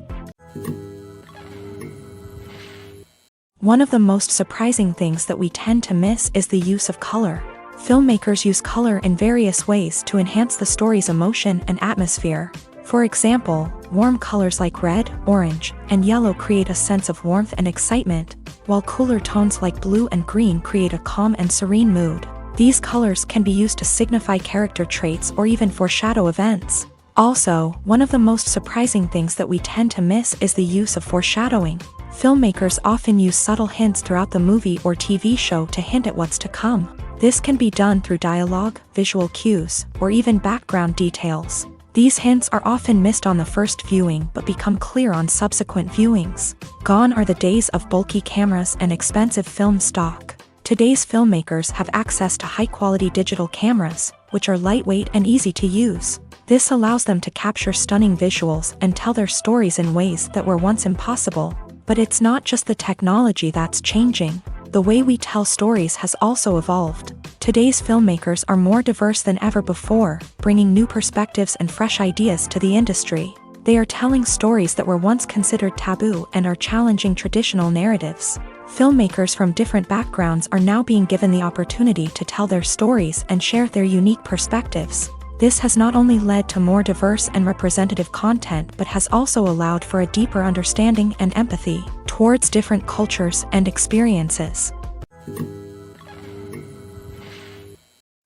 One of the most surprising things that we tend to miss is the use of color. Filmmakers use color in various ways to enhance the story's emotion and atmosphere. For example, warm colors like red, orange, and yellow create a sense of warmth and excitement, while cooler tones like blue and green create a calm and serene mood. These colors can be used to signify character traits or even foreshadow events. Also, one of the most surprising things that we tend to miss is the use of foreshadowing. Filmmakers often use subtle hints throughout the movie or TV show to hint at what's to come. This can be done through dialogue, visual cues, or even background details. These hints are often missed on the first viewing but become clear on subsequent viewings. Gone are the days of bulky cameras and expensive film stock. Today's filmmakers have access to high-quality digital cameras, which are lightweight and easy to use. This allows them to capture stunning visuals and tell their stories in ways that were once impossible. But it's not just the technology that's changing. The way we tell stories has also evolved. Today's filmmakers are more diverse than ever before, bringing new perspectives and fresh ideas to the industry. They are telling stories that were once considered taboo and are challenging traditional narratives. Filmmakers from different backgrounds are now being given the opportunity to tell their stories and share their unique perspectives. This has not only led to more diverse and representative content but has also allowed for a deeper understanding and empathy towards different cultures and experiences.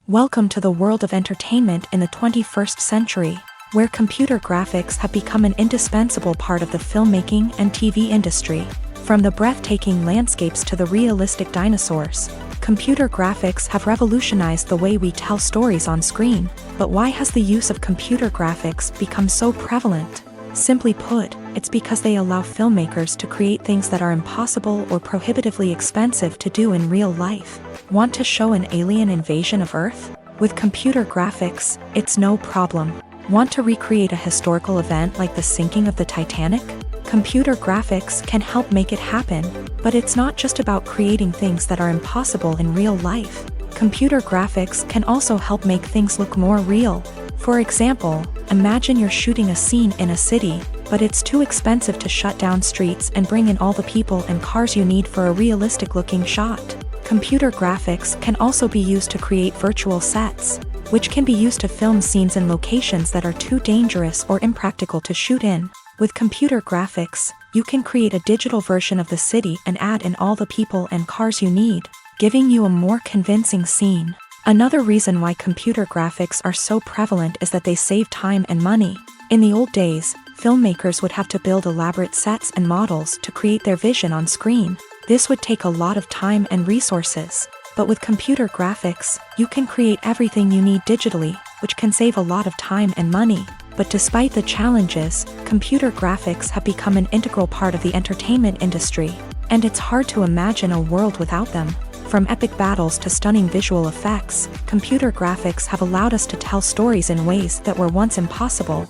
Welcome to the world of entertainment in the 21st century, where computer graphics have become an indispensable part of the filmmaking and TV industry. From the breathtaking landscapes to the realistic dinosaurs, computer graphics have revolutionized the way we tell stories on screen. But why has the use of computer graphics become so prevalent? Simply put, it's because they allow filmmakers to create things that are impossible or prohibitively expensive to do in real life. Want to show an alien invasion of Earth? With computer graphics, it's no problem. Want to recreate a historical event like the sinking of the Titanic? Computer graphics can help make it happen, but it's not just about creating things that are impossible in real life. Computer graphics can also help make things look more real. For example, imagine you're shooting a scene in a city, but it's too expensive to shut down streets and bring in all the people and cars you need for a realistic-looking shot. Computer graphics can also be used to create virtual sets, which can be used to film scenes in locations that are too dangerous or impractical to shoot in. With computer graphics, you can create a digital version of the city and add in all the people and cars you need, giving you a more convincing scene. Another reason why computer graphics are so prevalent is that they save time and money. In the old days, filmmakers would have to build elaborate sets and models to create their vision on screen. This would take a lot of time and resources. But with computer graphics, you can create everything you need digitally, which can save a lot of time and money. But despite the challenges, computer graphics have become an integral part of the entertainment industry, and it's hard to imagine a world without them. From epic battles to stunning visual effects, computer graphics have allowed us to tell stories in ways that were once impossible.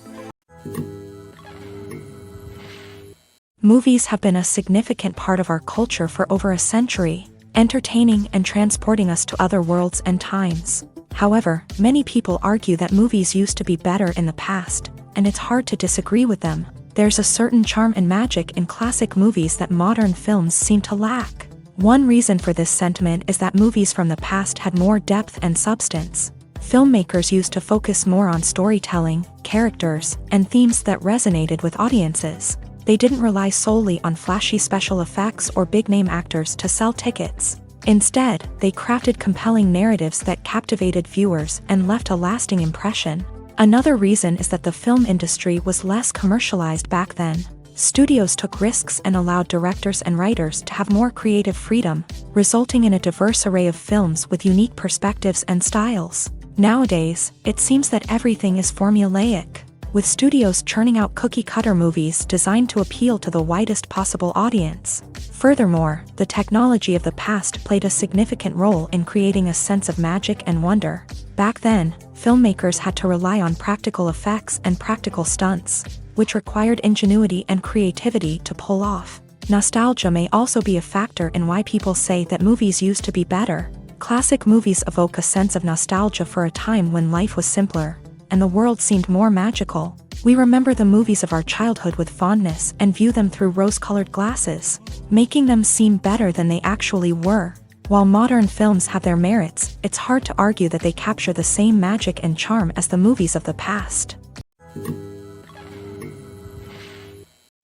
Movies have been a significant part of our culture for over a century, entertaining and transporting us to other worlds and times. However, many people argue that movies used to be better in the past, and it's hard to disagree with them. There's a certain charm and magic in classic movies that modern films seem to lack. One reason for this sentiment is that movies from the past had more depth and substance. Filmmakers used to focus more on storytelling, characters, and themes that resonated with audiences. They didn't rely solely on flashy special effects or big-name actors to sell tickets. Instead, they crafted compelling narratives that captivated viewers and left a lasting impression. Another reason is that the film industry was less commercialized back then. Studios took risks and allowed directors and writers to have more creative freedom, resulting in a diverse array of films with unique perspectives and styles. Nowadays, it seems that everything is formulaic, with studios churning out cookie-cutter movies designed to appeal to the widest possible audience. Furthermore, the technology of the past played a significant role in creating a sense of magic and wonder. Back then, filmmakers had to rely on practical effects and practical stunts, which required ingenuity and creativity to pull off. Nostalgia may also be a factor in why people say that movies used to be better. Classic movies evoke a sense of nostalgia for a time when life was simpler, and the world seemed more magical. We remember the movies of our childhood with fondness and view them through rose-colored glasses, making them seem better than they actually were. While modern films have their merits, it's hard to argue that they capture the same magic and charm as the movies of the past.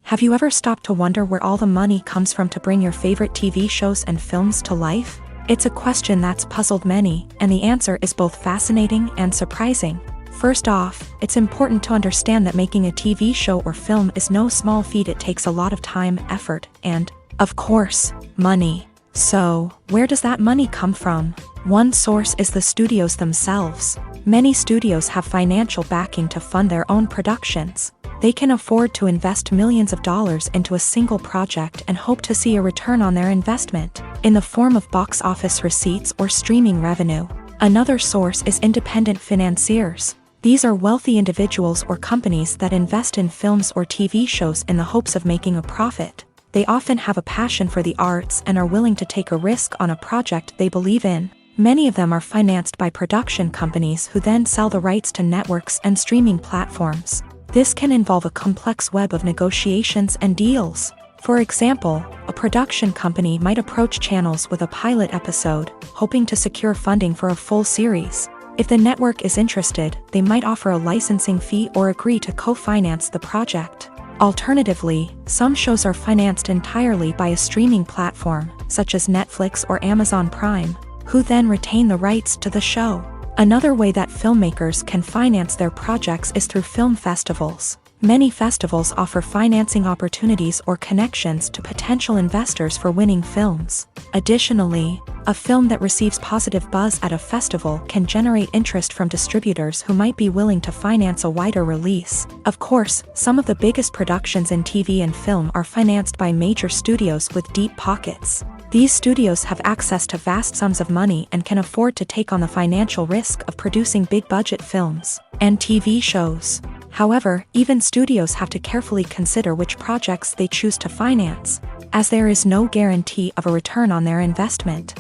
Have you ever stopped to wonder where all the money comes from to bring your favorite TV shows and films to life? It's a question that's puzzled many, and the answer is both fascinating and surprising. First off, it's important to understand that making a TV show or film is no small feat. It takes a lot of time, effort, and, of course, money. So, where does that money come from? One source is the studios themselves. Many studios have financial backing to fund their own productions. They can afford to invest millions of dollars into a single project and hope to see a return on their investment, in the form of box office receipts or streaming revenue. Another source is independent financiers. These are wealthy individuals or companies that invest in films or TV shows in the hopes of making a profit. They often have a passion for the arts and are willing to take a risk on a project they believe in. Many of them are financed by production companies who then sell the rights to networks and streaming platforms. This can involve a complex web of negotiations and deals. For example, a production company might approach channels with a pilot episode, hoping to secure funding for a full series. If the network is interested, they might offer a licensing fee or agree to co-finance the project. Alternatively, some shows are financed entirely by a streaming platform, such as Netflix or Amazon Prime, who then retain the rights to the show. Another way that filmmakers can finance their projects is through film festivals. Many festivals offer financing opportunities or connections to potential investors for winning films. Additionally, a film that receives positive buzz at a festival can generate interest from distributors who might be willing to finance a wider release. Of course, some of the biggest productions in TV and film are financed by major studios with deep pockets. These studios have access to vast sums of money and can afford to take on the financial risk of producing big-budget films and TV shows. However, even studios have to carefully consider which projects they choose to finance, as there is no guarantee of a return on their investment.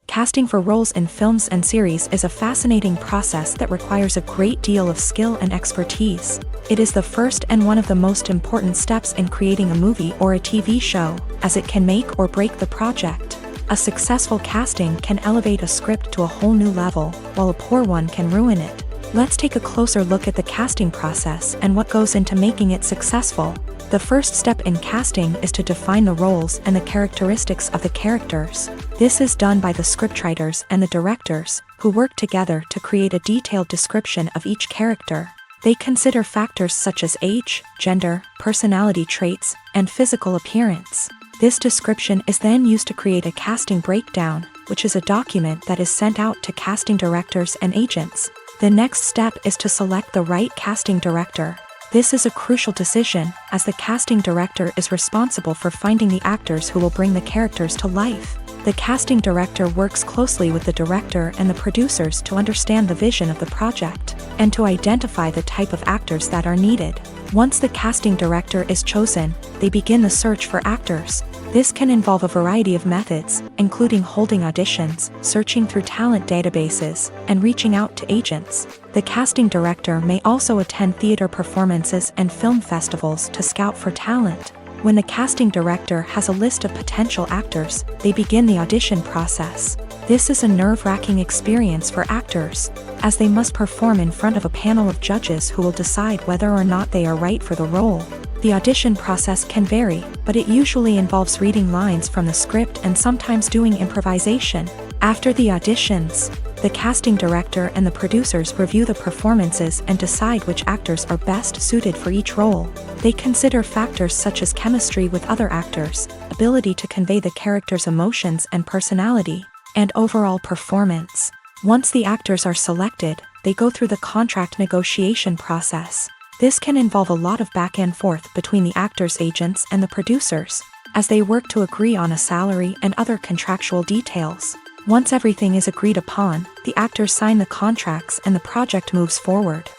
Casting for roles in films and series is a fascinating process that requires a great deal of skill and expertise. It is the first and one of the most important steps in creating a movie or a TV show, as it can make or break the project. A successful casting can elevate a script to a whole new level, while a poor one can ruin it. Let's take a closer look at the casting process and what goes into making it successful. The first step in casting is to define the roles and the characteristics of the characters. This is done by the scriptwriters and the directors, who work together to create a detailed description of each character. They consider factors such as age, gender, personality traits, and physical appearance. This description is then used to create a casting breakdown, which is a document that is sent out to casting directors and agents. The next step is to select the right casting director. This is a crucial decision, as the casting director is responsible for finding the actors who will bring the characters to life. The casting director works closely with the director and the producers to understand the vision of the project, and to identify the type of actors that are needed. Once the casting director is chosen, they begin the search for actors. This can involve a variety of methods, including holding auditions, searching through talent databases, and reaching out to agents. The casting director may also attend theater performances and film festivals to scout for talent. When the casting director has a list of potential actors, they begin the audition process. This is a nerve-wracking experience for actors, as they must perform in front of a panel of judges who will decide whether or not they are right for the role. The audition process can vary, but it usually involves reading lines from the script and sometimes doing improvisation. After the auditions, the casting director and the producers review the performances and decide which actors are best suited for each role. They consider factors such as chemistry with other actors, ability to convey the character's emotions and personality, and overall performance. Once the actors are selected, they go through the contract negotiation process. This can involve a lot of back and forth between the actors' agents and the producers, as they work to agree on a salary and other contractual details. Once everything is agreed upon, the actors sign the contracts and the project moves forward.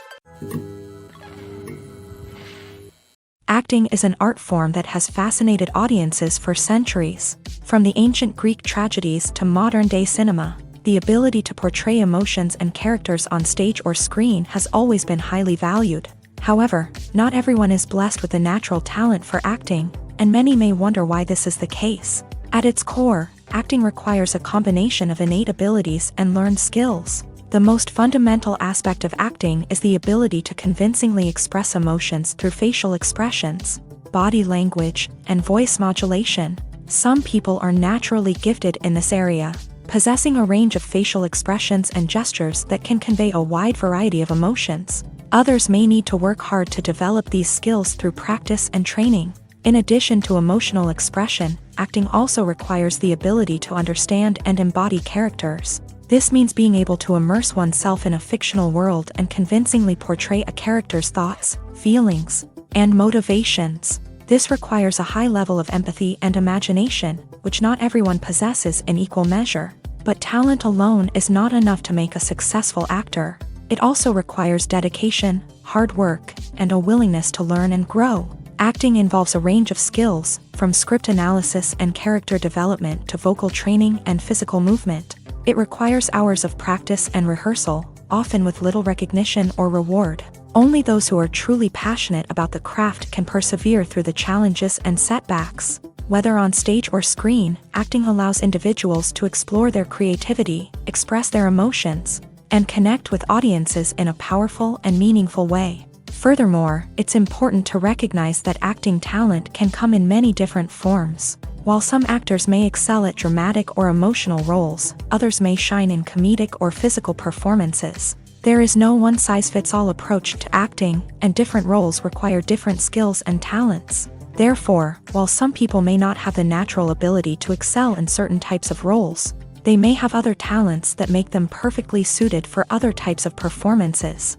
Acting is an art form that has fascinated audiences for centuries. From the ancient Greek tragedies to modern-day cinema, the ability to portray emotions and characters on stage or screen has always been highly valued. However, not everyone is blessed with a natural talent for acting, and many may wonder why this is the case. At its core, acting requires a combination of innate abilities and learned skills. The most fundamental aspect of acting is the ability to convincingly express emotions through facial expressions, body language, and voice modulation. Some people are naturally gifted in this area, possessing a range of facial expressions and gestures that can convey a wide variety of emotions. Others may need to work hard to develop these skills through practice and training. In addition to emotional expression, acting also requires the ability to understand and embody characters. This means being able to immerse oneself in a fictional world and convincingly portray a character's thoughts, feelings, and motivations. This requires a high level of empathy and imagination, which not everyone possesses in equal measure. But talent alone is not enough to make a successful actor. It also requires dedication, hard work, and a willingness to learn and grow. Acting involves a range of skills, from script analysis and character development to vocal training and physical movement. It requires hours of practice and rehearsal, often with little recognition or reward. Only those who are truly passionate about the craft can persevere through the challenges and setbacks. Whether on stage or screen, acting allows individuals to explore their creativity, express their emotions, and connect with audiences in a powerful and meaningful way. Furthermore, it's important to recognize that acting talent can come in many different forms. While some actors may excel at dramatic or emotional roles, others may shine in comedic or physical performances. There is no one-size-fits-all approach to acting, and different roles require different skills and talents. Therefore, while some people may not have the natural ability to excel in certain types of roles, they may have other talents that make them perfectly suited for other types of performances.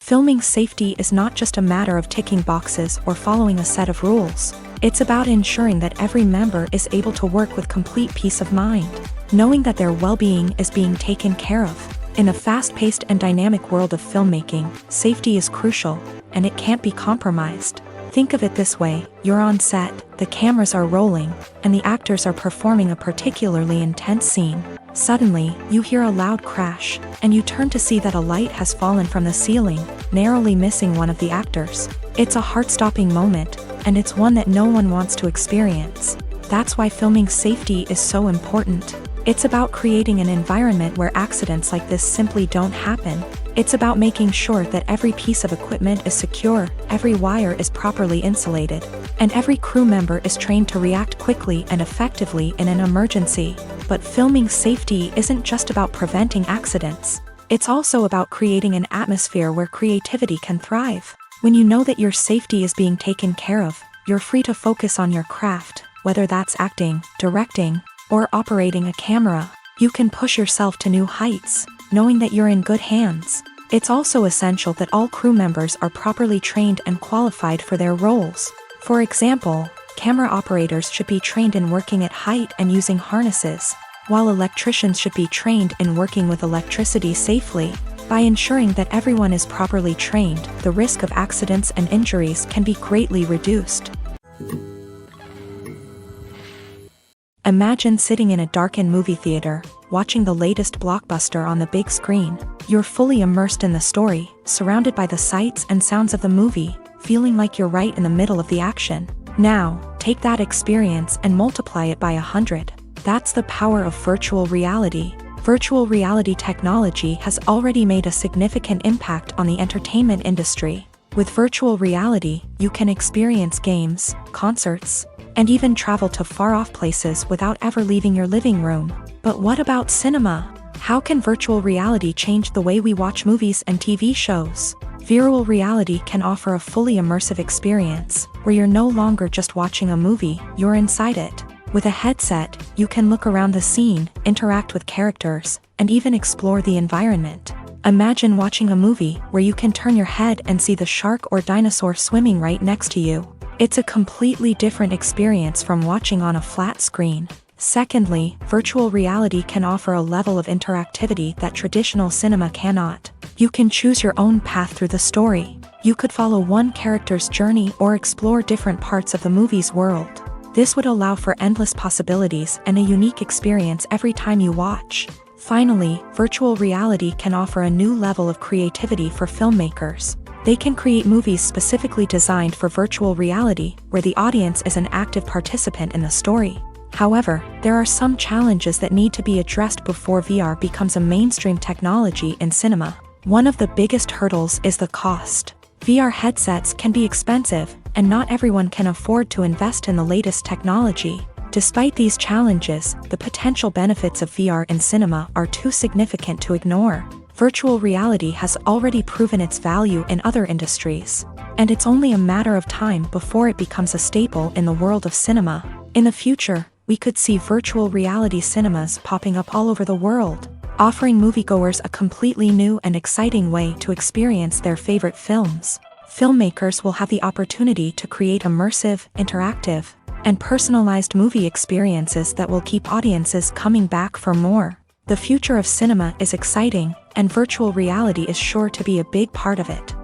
Filming safety is not just a matter of ticking boxes or following a set of rules. It's about ensuring that every member is able to work with complete peace of mind, knowing that their well-being is being taken care of. In a fast-paced and dynamic world of filmmaking, safety is crucial, and it can't be compromised. Think of it this way: you're on set, the cameras are rolling, and the actors are performing a particularly intense scene. Suddenly, you hear a loud crash, and you turn to see that a light has fallen from the ceiling, narrowly missing one of the actors. It's a heart-stopping moment, and it's one that no one wants to experience. That's why filming safety is so important. It's about creating an environment where accidents like this simply don't happen. It's about making sure that every piece of equipment is secure, every wire is properly insulated, and every crew member is trained to react quickly and effectively in an emergency. But filming safety isn't just about preventing accidents. It's also about creating an atmosphere where creativity can thrive. When you know that your safety is being taken care of, you're free to focus on your craft, whether that's acting, directing, or operating a camera. You can push yourself to new heights, knowing that you're in good hands. It's also essential that all crew members are properly trained and qualified for their roles. For example, camera operators should be trained in working at height and using harnesses, while electricians should be trained in working with electricity safely. By ensuring that everyone is properly trained, the risk of accidents and injuries can be greatly reduced. Imagine sitting in a darkened movie theater, watching the latest blockbuster on the big screen. You're fully immersed in the story, surrounded by the sights and sounds of the movie, feeling like you're right in the middle of the action. Now, take that experience and multiply it by 100. That's the power of virtual reality. Virtual reality technology has already made a significant impact on the entertainment industry. With virtual reality, you can experience games, concerts, and even travel to far-off places without ever leaving your living room. But what about cinema? How can virtual reality change the way we watch movies and TV shows? Virtual reality can offer a fully immersive experience, where you're no longer just watching a movie, you're inside it. With a headset, you can look around the scene, interact with characters, and even explore the environment. Imagine watching a movie where you can turn your head and see the shark or dinosaur swimming right next to you. It's a completely different experience from watching on a flat screen. Secondly, virtual reality can offer a level of interactivity that traditional cinema cannot. You can choose your own path through the story. You could follow one character's journey or explore different parts of the movie's world. This would allow for endless possibilities and a unique experience every time you watch. Finally, virtual reality can offer a new level of creativity for filmmakers. They can create movies specifically designed for virtual reality, where the audience is an active participant in the story. However, there are some challenges that need to be addressed before VR becomes a mainstream technology in cinema. One of the biggest hurdles is the cost. VR headsets can be expensive, and not everyone can afford to invest in the latest technology. Despite these challenges, the potential benefits of VR in cinema are too significant to ignore. Virtual reality has already proven its value in other industries, and it's only a matter of time before it becomes a staple in the world of cinema. In the future, we could see virtual reality cinemas popping up all over the world, offering moviegoers a completely new and exciting way to experience their favorite films. Filmmakers will have the opportunity to create immersive, interactive, and personalized movie experiences that will keep audiences coming back for more. The future of cinema is exciting, and virtual reality is sure to be a big part of it.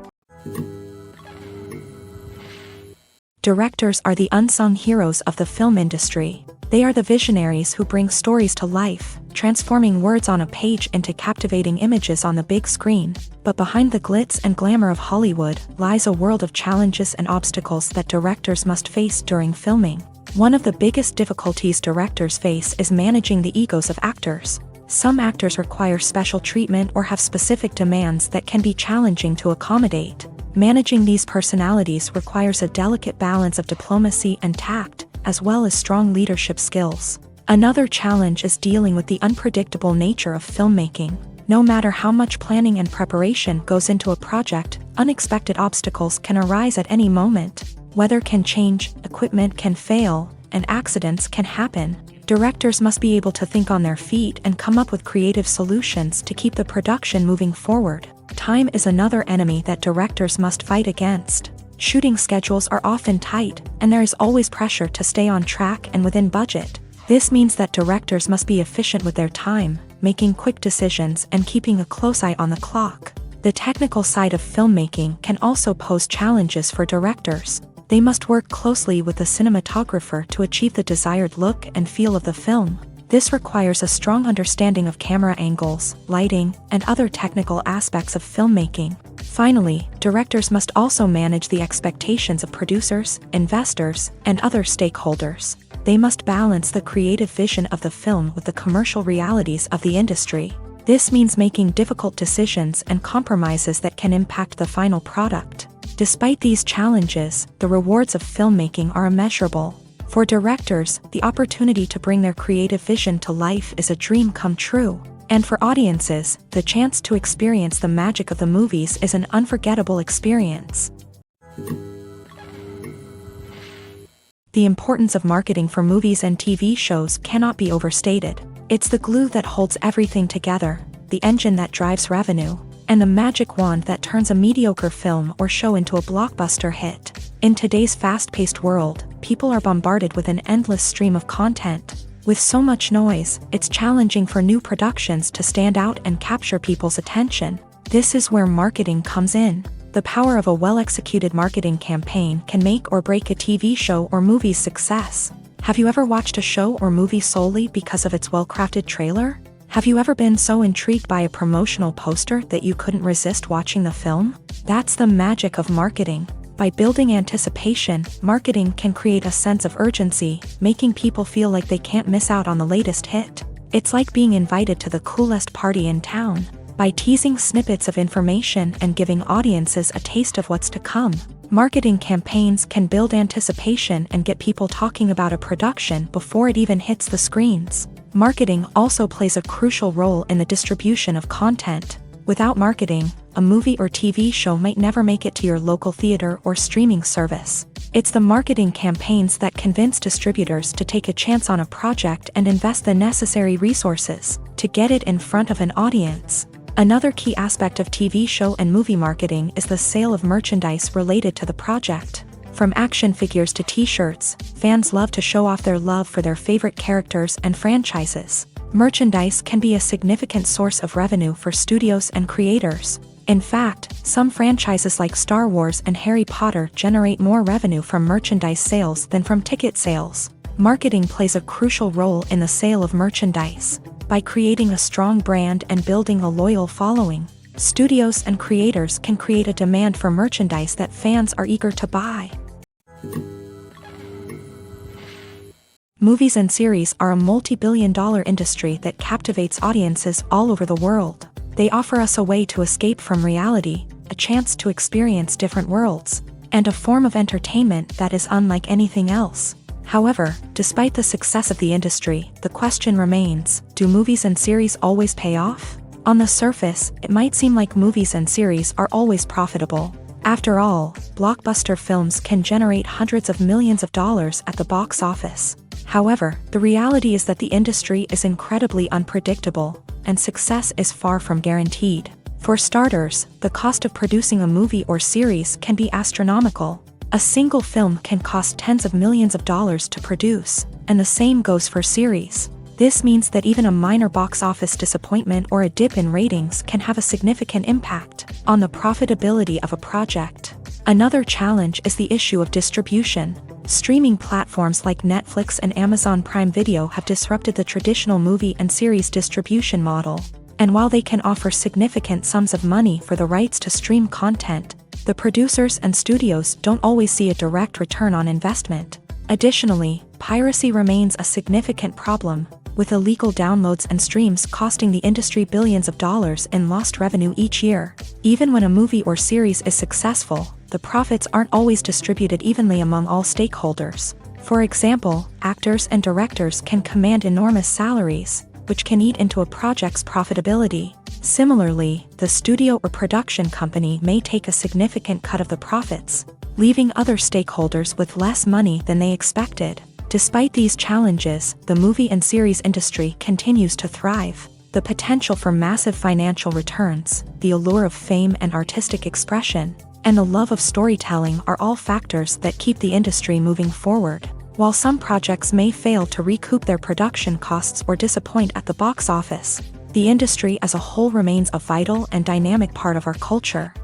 Directors are the unsung heroes of the film industry. They are the visionaries who bring stories to life, transforming words on a page into captivating images on the big screen. But behind the glitz and glamour of Hollywood lies a world of challenges and obstacles that directors must face during filming. One of the biggest difficulties directors face is managing the egos of actors. Some actors require special treatment or have specific demands that can be challenging to accommodate. Managing these personalities requires a delicate balance of diplomacy and tact, as well as strong leadership skills. Another challenge is dealing with the unpredictable nature of filmmaking. No matter how much planning and preparation goes into a project, unexpected obstacles can arise at any moment. Weather can change, equipment can fail, and accidents can happen. Directors must be able to think on their feet and come up with creative solutions to keep the production moving forward. Time is another enemy that directors must fight against. Shooting schedules are often tight, and there is always pressure to stay on track and within budget. This means that directors must be efficient with their time, making quick decisions and keeping a close eye on the clock. The technical side of filmmaking can also pose challenges for directors. They must work closely with the cinematographer to achieve the desired look and feel of the film. This requires a strong understanding of camera angles, lighting, and other technical aspects of filmmaking. Finally, directors must also manage the expectations of producers, investors, and other stakeholders. They must balance the creative vision of the film with the commercial realities of the industry. This means making difficult decisions and compromises that can impact the final product. Despite these challenges, the rewards of filmmaking are immeasurable. For directors, the opportunity to bring their creative vision to life is a dream come true. And for audiences, the chance to experience the magic of the movies is an unforgettable experience. The importance of marketing for movies and TV shows cannot be overstated. It's the glue that holds everything together, the engine that drives revenue, and the magic wand that turns a mediocre film or show into a blockbuster hit. In today's fast-paced world, people are bombarded with an endless stream of content. With so much noise, it's challenging for new productions to stand out and capture people's attention. This is where marketing comes in. The power of a well-executed marketing campaign can make or break a TV show or movie's success. Have you ever watched a show or movie solely because of its well-crafted trailer? Have you ever been so intrigued by a promotional poster that you couldn't resist watching the film? That's the magic of marketing. By building anticipation, marketing can create a sense of urgency, making people feel like they can't miss out on the latest hit. It's like being invited to the coolest party in town. By teasing snippets of information and giving audiences a taste of what's to come, marketing campaigns can build anticipation and get people talking about a production before it even hits the screens. Marketing also plays a crucial role in the distribution of content. Without marketing, a movie or TV show might never make it to your local theater or streaming service. It's the marketing campaigns that convince distributors to take a chance on a project and invest the necessary resources to get it in front of an audience. Another key aspect of TV show and movie marketing is the sale of merchandise related to the project. From action figures to t-shirts, fans love to show off their love for their favorite characters and franchises. Merchandise can be a significant source of revenue for studios and creators. In fact, some franchises like Star Wars and Harry Potter generate more revenue from merchandise sales than from ticket sales. Marketing plays a crucial role in the sale of merchandise. By creating a strong brand and building a loyal following, studios and creators can create a demand for merchandise that fans are eager to buy. Movies and series are a multi-billion-dollar industry that captivates audiences all over the world. They offer us a way to escape from reality, a chance to experience different worlds, and a form of entertainment that is unlike anything else. However, despite the success of the industry, the question remains, do movies and series always pay off? On the surface, it might seem like movies and series are always profitable. After all, blockbuster films can generate hundreds of millions of dollars at the box office. However, the reality is that the industry is incredibly unpredictable, and success is far from guaranteed. For starters, the cost of producing a movie or series can be astronomical. A single film can cost tens of millions of dollars to produce, and the same goes for series. This means that even a minor box office disappointment or a dip in ratings can have a significant impact on the profitability of a project. Another challenge is the issue of distribution. Streaming platforms like Netflix and Amazon Prime Video have disrupted the traditional movie and series distribution model. And while they can offer significant sums of money for the rights to stream content, the producers and studios don't always see a direct return on investment. Additionally, piracy remains a significant problem, with illegal downloads and streams costing the industry billions of dollars in lost revenue each year. Even when a movie or series is successful, the profits aren't always distributed evenly among all stakeholders. For example, actors and directors can command enormous salaries, which can eat into a project's profitability. Similarly, the studio or production company may take a significant cut of the profits, leaving other stakeholders with less money than they expected. Despite these challenges, the movie and series industry continues to thrive. The potential for massive financial returns, the allure of fame and artistic expression, and the love of storytelling are all factors that keep the industry moving forward. While some projects may fail to recoup their production costs or disappoint at the box office, the industry as a whole remains a vital and dynamic part of our culture.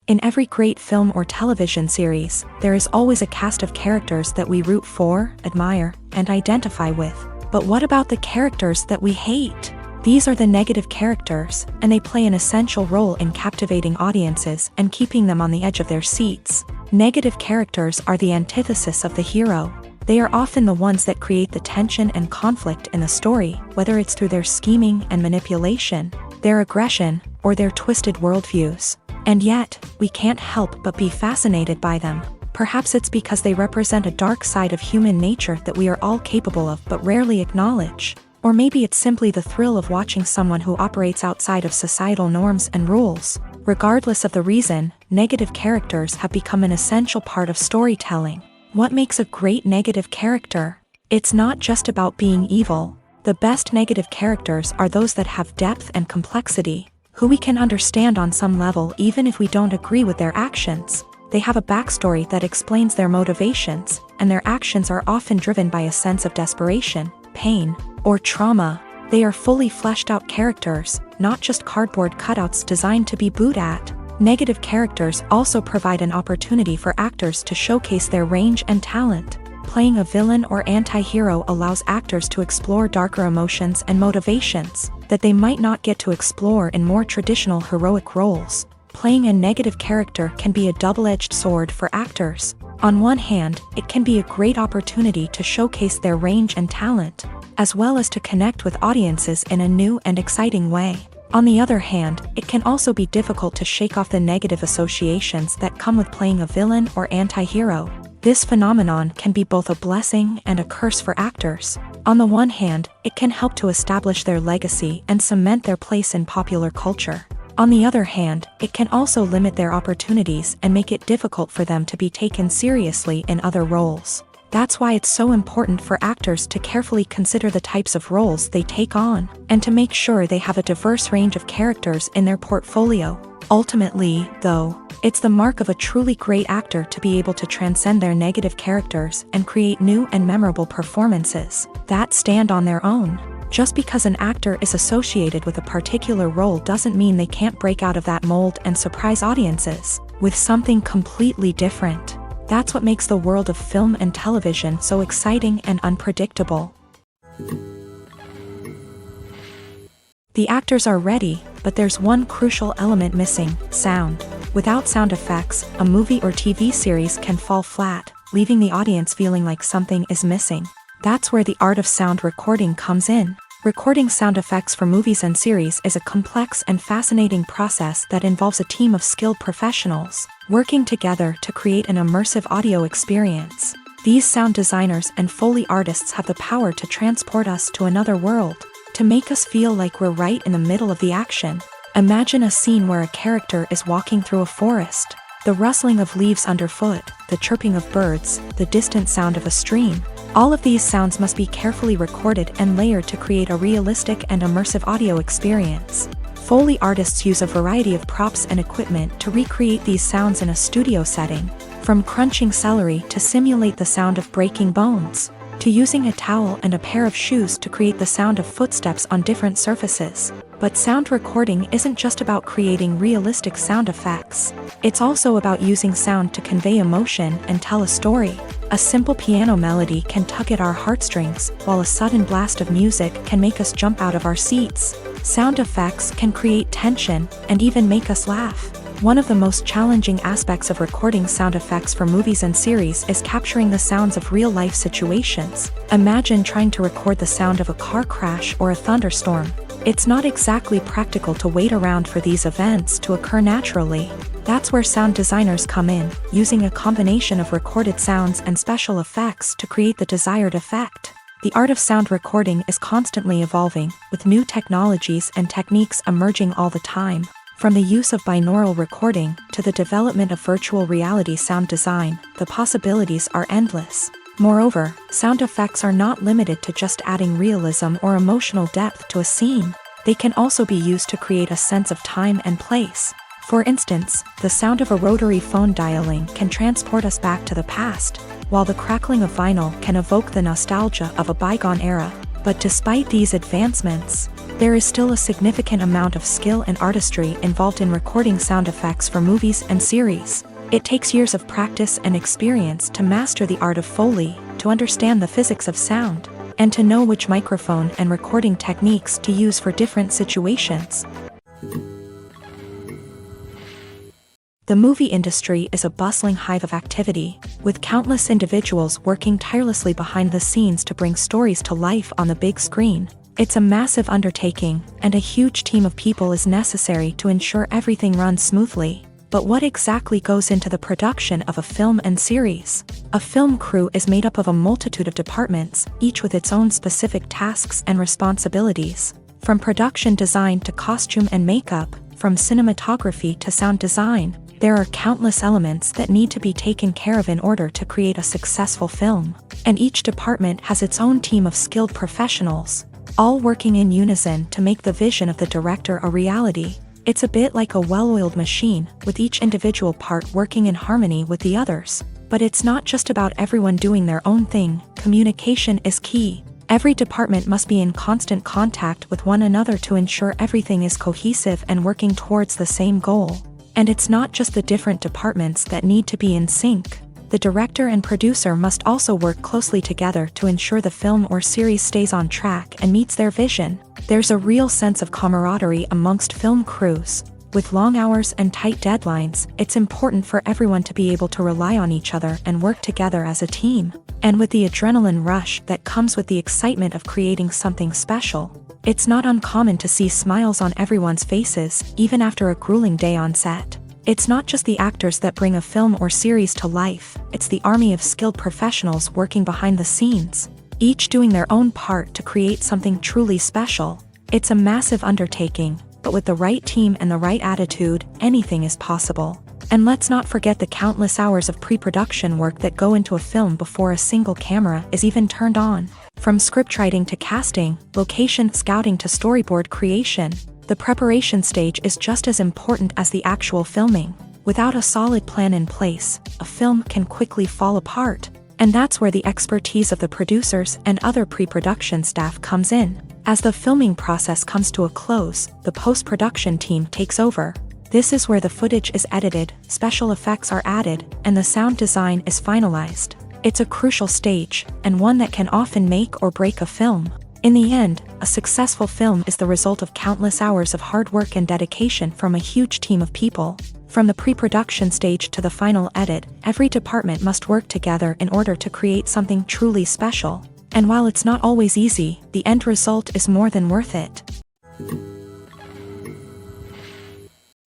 In every great film or television series, there is always a cast of characters that we root for, admire, and identify with. But what about the characters that we hate? These are the negative characters, and they play an essential role in captivating audiences and keeping them on the edge of their seats. Negative characters are the antithesis of the hero. They are often the ones that create the tension and conflict in the story, whether it's through their scheming and manipulation, their aggression, or their twisted worldviews. And yet, we can't help but be fascinated by them. Perhaps it's because they represent a dark side of human nature that we are all capable of but rarely acknowledge. Or maybe it's simply the thrill of watching someone who operates outside of societal norms and rules. Regardless of the reason, negative characters have become an essential part of storytelling. What makes a great negative character? It's not just about being evil. The best negative characters are those that have depth and complexity, who we can understand on some level even if we don't agree with their actions. They have a backstory that explains their motivations, and their actions are often driven by a sense of desperation, pain, or trauma. They are fully fleshed out characters, not just cardboard cutouts designed to be booed at. Negative characters also provide an opportunity for actors to showcase their range and talent. Playing a villain or anti-hero allows actors to explore darker emotions and motivations that they might not get to explore in more traditional heroic roles. Playing a negative character can be a double-edged sword for actors. On one hand, it can be a great opportunity to showcase their range and talent, as well as to connect with audiences in a new and exciting way. On the other hand, it can also be difficult to shake off the negative associations that come with playing a villain or anti-hero. This phenomenon can be both a blessing and a curse for actors. On the one hand, it can help to establish their legacy and cement their place in popular culture. On the other hand, it can also limit their opportunities and make it difficult for them to be taken seriously in other roles. That's why it's so important for actors to carefully consider the types of roles they take on, and to make sure they have a diverse range of characters in their portfolio. Ultimately, though, It's the mark of a truly great actor to be able to transcend their negative characters and create new and memorable performances that stand on their own. Just because an actor is associated with a particular role doesn't mean they can't break out of that mold and surprise audiences with something completely different. That's what makes the world of film and television so exciting and unpredictable. The actors are ready, but there's one crucial element missing: sound. Without sound effects, a movie or TV series can fall flat, leaving the audience feeling like something is missing. That's where the art of sound recording comes in. Recording sound effects for movies and series is a complex and fascinating process that involves a team of skilled professionals working together to create an immersive audio experience. These sound designers and Foley artists have the power to transport us to another world, to make us feel like we're right in the middle of the action. Imagine a scene where a character is walking through a forest. The rustling of leaves underfoot, the chirping of birds, the distant sound of a stream. All of these sounds must be carefully recorded and layered to create a realistic and immersive audio experience. Foley artists use a variety of props and equipment to recreate these sounds in a studio setting, from crunching celery to simulate the sound of breaking bones, to using a towel and a pair of shoes to create the sound of footsteps on different surfaces. But sound recording isn't just about creating realistic sound effects. It's also about using sound to convey emotion and tell a story. A simple piano melody can tug at our heartstrings, while a sudden blast of music can make us jump out of our seats. Sound effects can create tension and even make us laugh. One of the most challenging aspects of recording sound effects for movies and series is capturing the sounds of real-life situations. Imagine trying to record the sound of a car crash or a thunderstorm. It's not exactly practical to wait around for these events to occur naturally. That's where sound designers come in, using a combination of recorded sounds and special effects to create the desired effect. The art of sound recording is constantly evolving, with new technologies and techniques emerging all the time. From the use of binaural recording to the development of virtual reality sound design, the possibilities are endless. Moreover, sound effects are not limited to just adding realism or emotional depth to a scene. They can also be used to create a sense of time and place. For instance, the sound of a rotary phone dialing can transport us back to the past, while the crackling of vinyl can evoke the nostalgia of a bygone era. But despite these advancements, there is still a significant amount of skill and artistry involved in recording sound effects for movies and series. It takes years of practice and experience to master the art of Foley, to understand the physics of sound, and to know which microphone and recording techniques to use for different situations. The movie industry is a bustling hive of activity, with countless individuals working tirelessly behind the scenes to bring stories to life on the big screen. It's a massive undertaking, and a huge team of people is necessary to ensure everything runs smoothly. But what exactly goes into the production of a film and series? A film crew is made up of a multitude of departments, each with its own specific tasks and responsibilities. From production design to costume and makeup, from cinematography to sound design, there are countless elements that need to be taken care of in order to create a successful film. And each department has its own team of skilled professionals, all working in unison to make the vision of the director a reality. It's a bit like a well-oiled machine, with each individual part working in harmony with the others. But it's not just about everyone doing their own thing. Communication is key. Every department must be in constant contact with one another to ensure everything is cohesive and working towards the same goal. And it's not just the different departments that need to be in sync. The director and producer must also work closely together to ensure the film or series stays on track and meets their vision. There's a real sense of camaraderie amongst film crews. With long hours and tight deadlines, it's important for everyone to be able to rely on each other and work together as a team. And with the adrenaline rush that comes with the excitement of creating something special, it's not uncommon to see smiles on everyone's faces, even after a grueling day on set. It's not just the actors that bring a film or series to life, it's the army of skilled professionals working behind the scenes, each doing their own part to create something truly special. It's a massive undertaking, but with the right team and the right attitude, anything is possible. And let's not forget the countless hours of pre-production work that go into a film before a single camera is even turned on. From scriptwriting to casting, location scouting to storyboard creation, the preparation stage is just as important as the actual filming. Without a solid plan in place, a film can quickly fall apart, and that's where the expertise of the producers and other pre-production staff comes in. As the filming process comes to a close, the post-production team takes over. This is where the footage is edited, special effects are added, and the sound design is finalized. It's a crucial stage, and one that can often make or break a film. In the end, a successful film is the result of countless hours of hard work and dedication from a huge team of people. From the pre-production stage to the final edit, every department must work together in order to create something truly special. And while it's not always easy, the end result is more than worth it.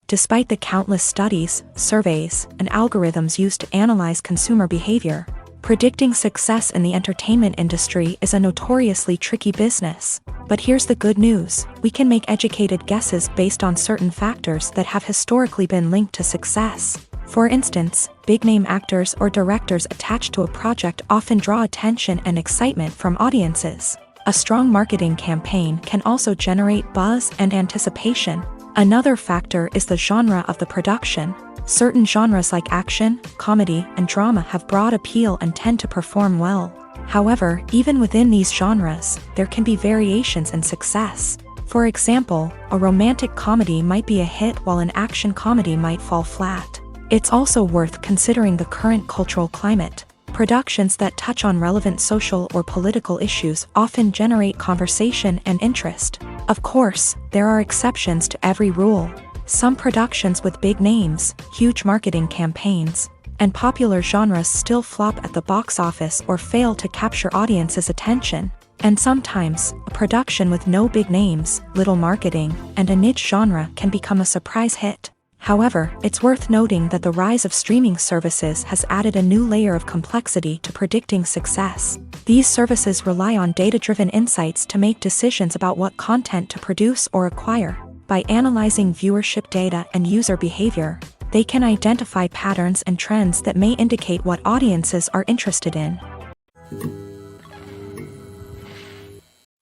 Despite the countless studies, surveys, and algorithms used to analyze consumer behavior, predicting success in the entertainment industry is a notoriously tricky business. But here's the good news: we can make educated guesses based on certain factors that have historically been linked to success. For instance, big-name actors or directors attached to a project often draw attention and excitement from audiences. A strong marketing campaign can also generate buzz and anticipation. Another factor is the genre of the production. Certain genres like action, comedy, and drama have broad appeal and tend to perform well. However, even within these genres, there can be variations in success. For example, a romantic comedy might be a hit while an action comedy might fall flat. It's also worth considering the current cultural climate. Productions that touch on relevant social or political issues often generate conversation and interest. Of course, there are exceptions to every rule. Some productions with big names, huge marketing campaigns, and popular genres still flop at the box office or fail to capture audiences' attention. And sometimes, a production with no big names, little marketing, and a niche genre can become a surprise hit. However, it's worth noting that the rise of streaming services has added a new layer of complexity to predicting success. These services rely on data-driven insights to make decisions about what content to produce or acquire. By analyzing viewership data and user behavior, they can identify patterns and trends that may indicate what audiences are interested in.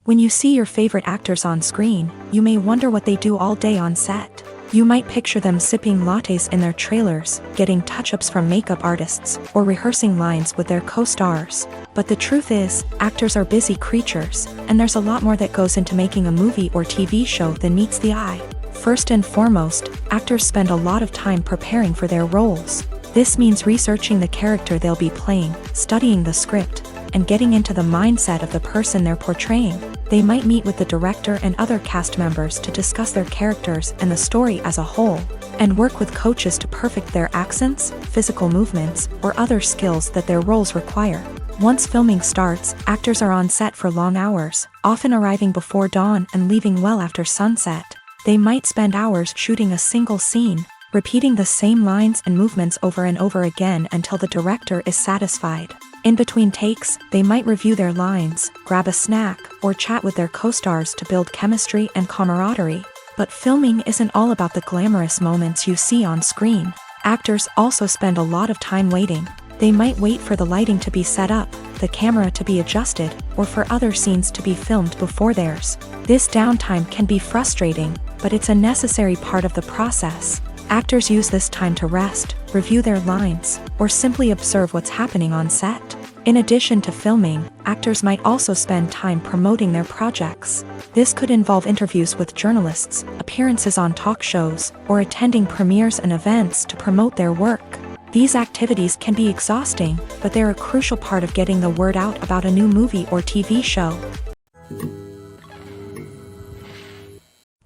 When you see your favorite actors on screen, you may wonder what they do all day on set. You might picture them sipping lattes in their trailers, getting touch-ups from makeup artists, or rehearsing lines with their co-stars. But the truth is, actors are busy creatures, and there's a lot more that goes into making a movie or TV show than meets the eye. First and foremost, actors spend a lot of time preparing for their roles. This means researching the character they'll be playing, studying the script, and getting into the mindset of the person they're portraying. They might meet with the director and other cast members to discuss their characters and the story as a whole, and work with coaches to perfect their accents, physical movements, or other skills that their roles require. Once filming starts, actors are on set for long hours, often arriving before dawn and leaving well after sunset. They might spend hours shooting a single scene, repeating the same lines and movements over and over again until the director is satisfied. In between takes, they might review their lines, grab a snack, or chat with their co-stars to build chemistry and camaraderie. But filming isn't all about the glamorous moments you see on screen. Actors also spend a lot of time waiting. They might wait for the lighting to be set up, the camera to be adjusted, or for other scenes to be filmed before theirs. This downtime can be frustrating, but it's a necessary part of the process. Actors use this time to rest, review their lines, or simply observe what's happening on set. In addition to filming, actors might also spend time promoting their projects. This could involve interviews with journalists, appearances on talk shows, or attending premieres and events to promote their work. These activities can be exhausting, but they're a crucial part of getting the word out about a new movie or TV show.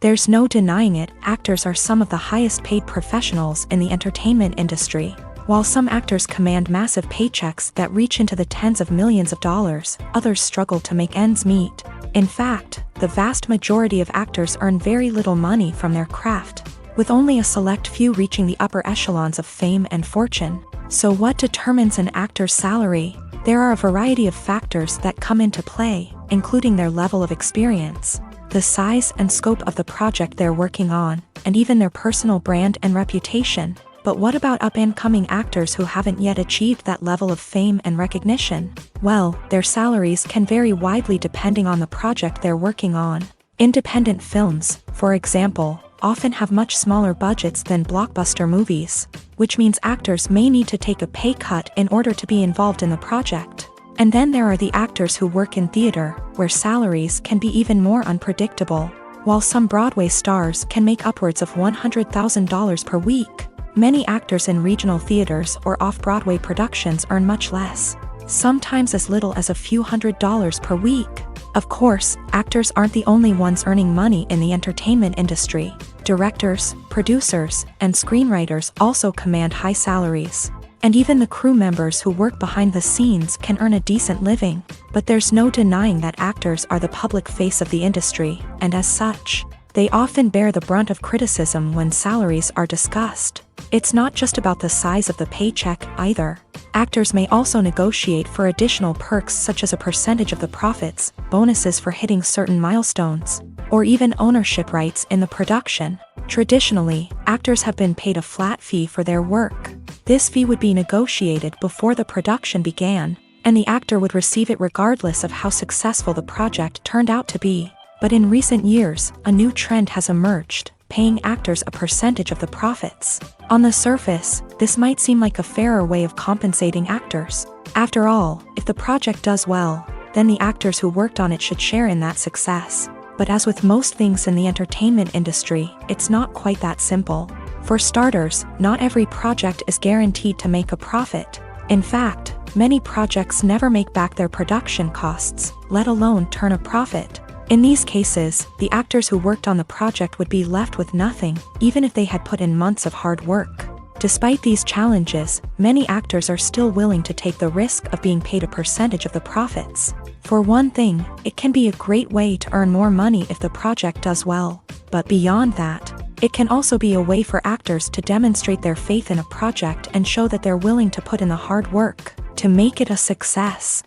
There's no denying it, actors are some of the highest paid professionals in the entertainment industry. While some actors command massive paychecks that reach into the tens of millions of dollars, others struggle to make ends meet. In fact, the vast majority of actors earn very little money from their craft, with only a select few reaching the upper echelons of fame and fortune. So what determines an actor's salary? There are a variety of factors that come into play, including their level of experience, the size and scope of the project they're working on, and even their personal brand and reputation. But what about up-and-coming actors who haven't yet achieved that level of fame and recognition? Well, their salaries can vary widely depending on the project they're working on. Independent films, for example, often have much smaller budgets than blockbuster movies, which means actors may need to take a pay cut in order to be involved in the project. And then there are the actors who work in theater, where salaries can be even more unpredictable. While some Broadway stars can make upwards of $100,000 per week, many actors in regional theaters or off-Broadway productions earn much less, sometimes as little as a few $100s per week. Of course, actors aren't the only ones earning money in the entertainment industry. Directors, producers, and screenwriters also command high salaries. And even the crew members who work behind the scenes can earn a decent living. But there's no denying that actors are the public face of the industry, and as such, they often bear the brunt of criticism when salaries are discussed. It's not just about the size of the paycheck either. Actors may also negotiate for additional perks such as a percentage of the profits, bonuses for hitting certain milestones, or even ownership rights in the production. Traditionally, actors have been paid a flat fee for their work. This fee would be negotiated before the production began, and the actor would receive it regardless of how successful the project turned out to be. But in recent years, a new trend has emerged, paying actors a percentage of the profits. On the surface, this might seem like a fairer way of compensating actors. After all, if the project does well, then the actors who worked on it should share in that success. But as with most things in the entertainment industry, it's not quite that simple. For starters, not every project is guaranteed to make a profit. In fact, many projects never make back their production costs, let alone turn a profit. In these cases, the actors who worked on the project would be left with nothing, even if they had put in months of hard work. Despite these challenges, many actors are still willing to take the risk of being paid a percentage of the profits. For one thing, it can be a great way to earn more money if the project does well. But beyond that, it can also be a way for actors to demonstrate their faith in a project and show that they're willing to put in the hard work to make it a success.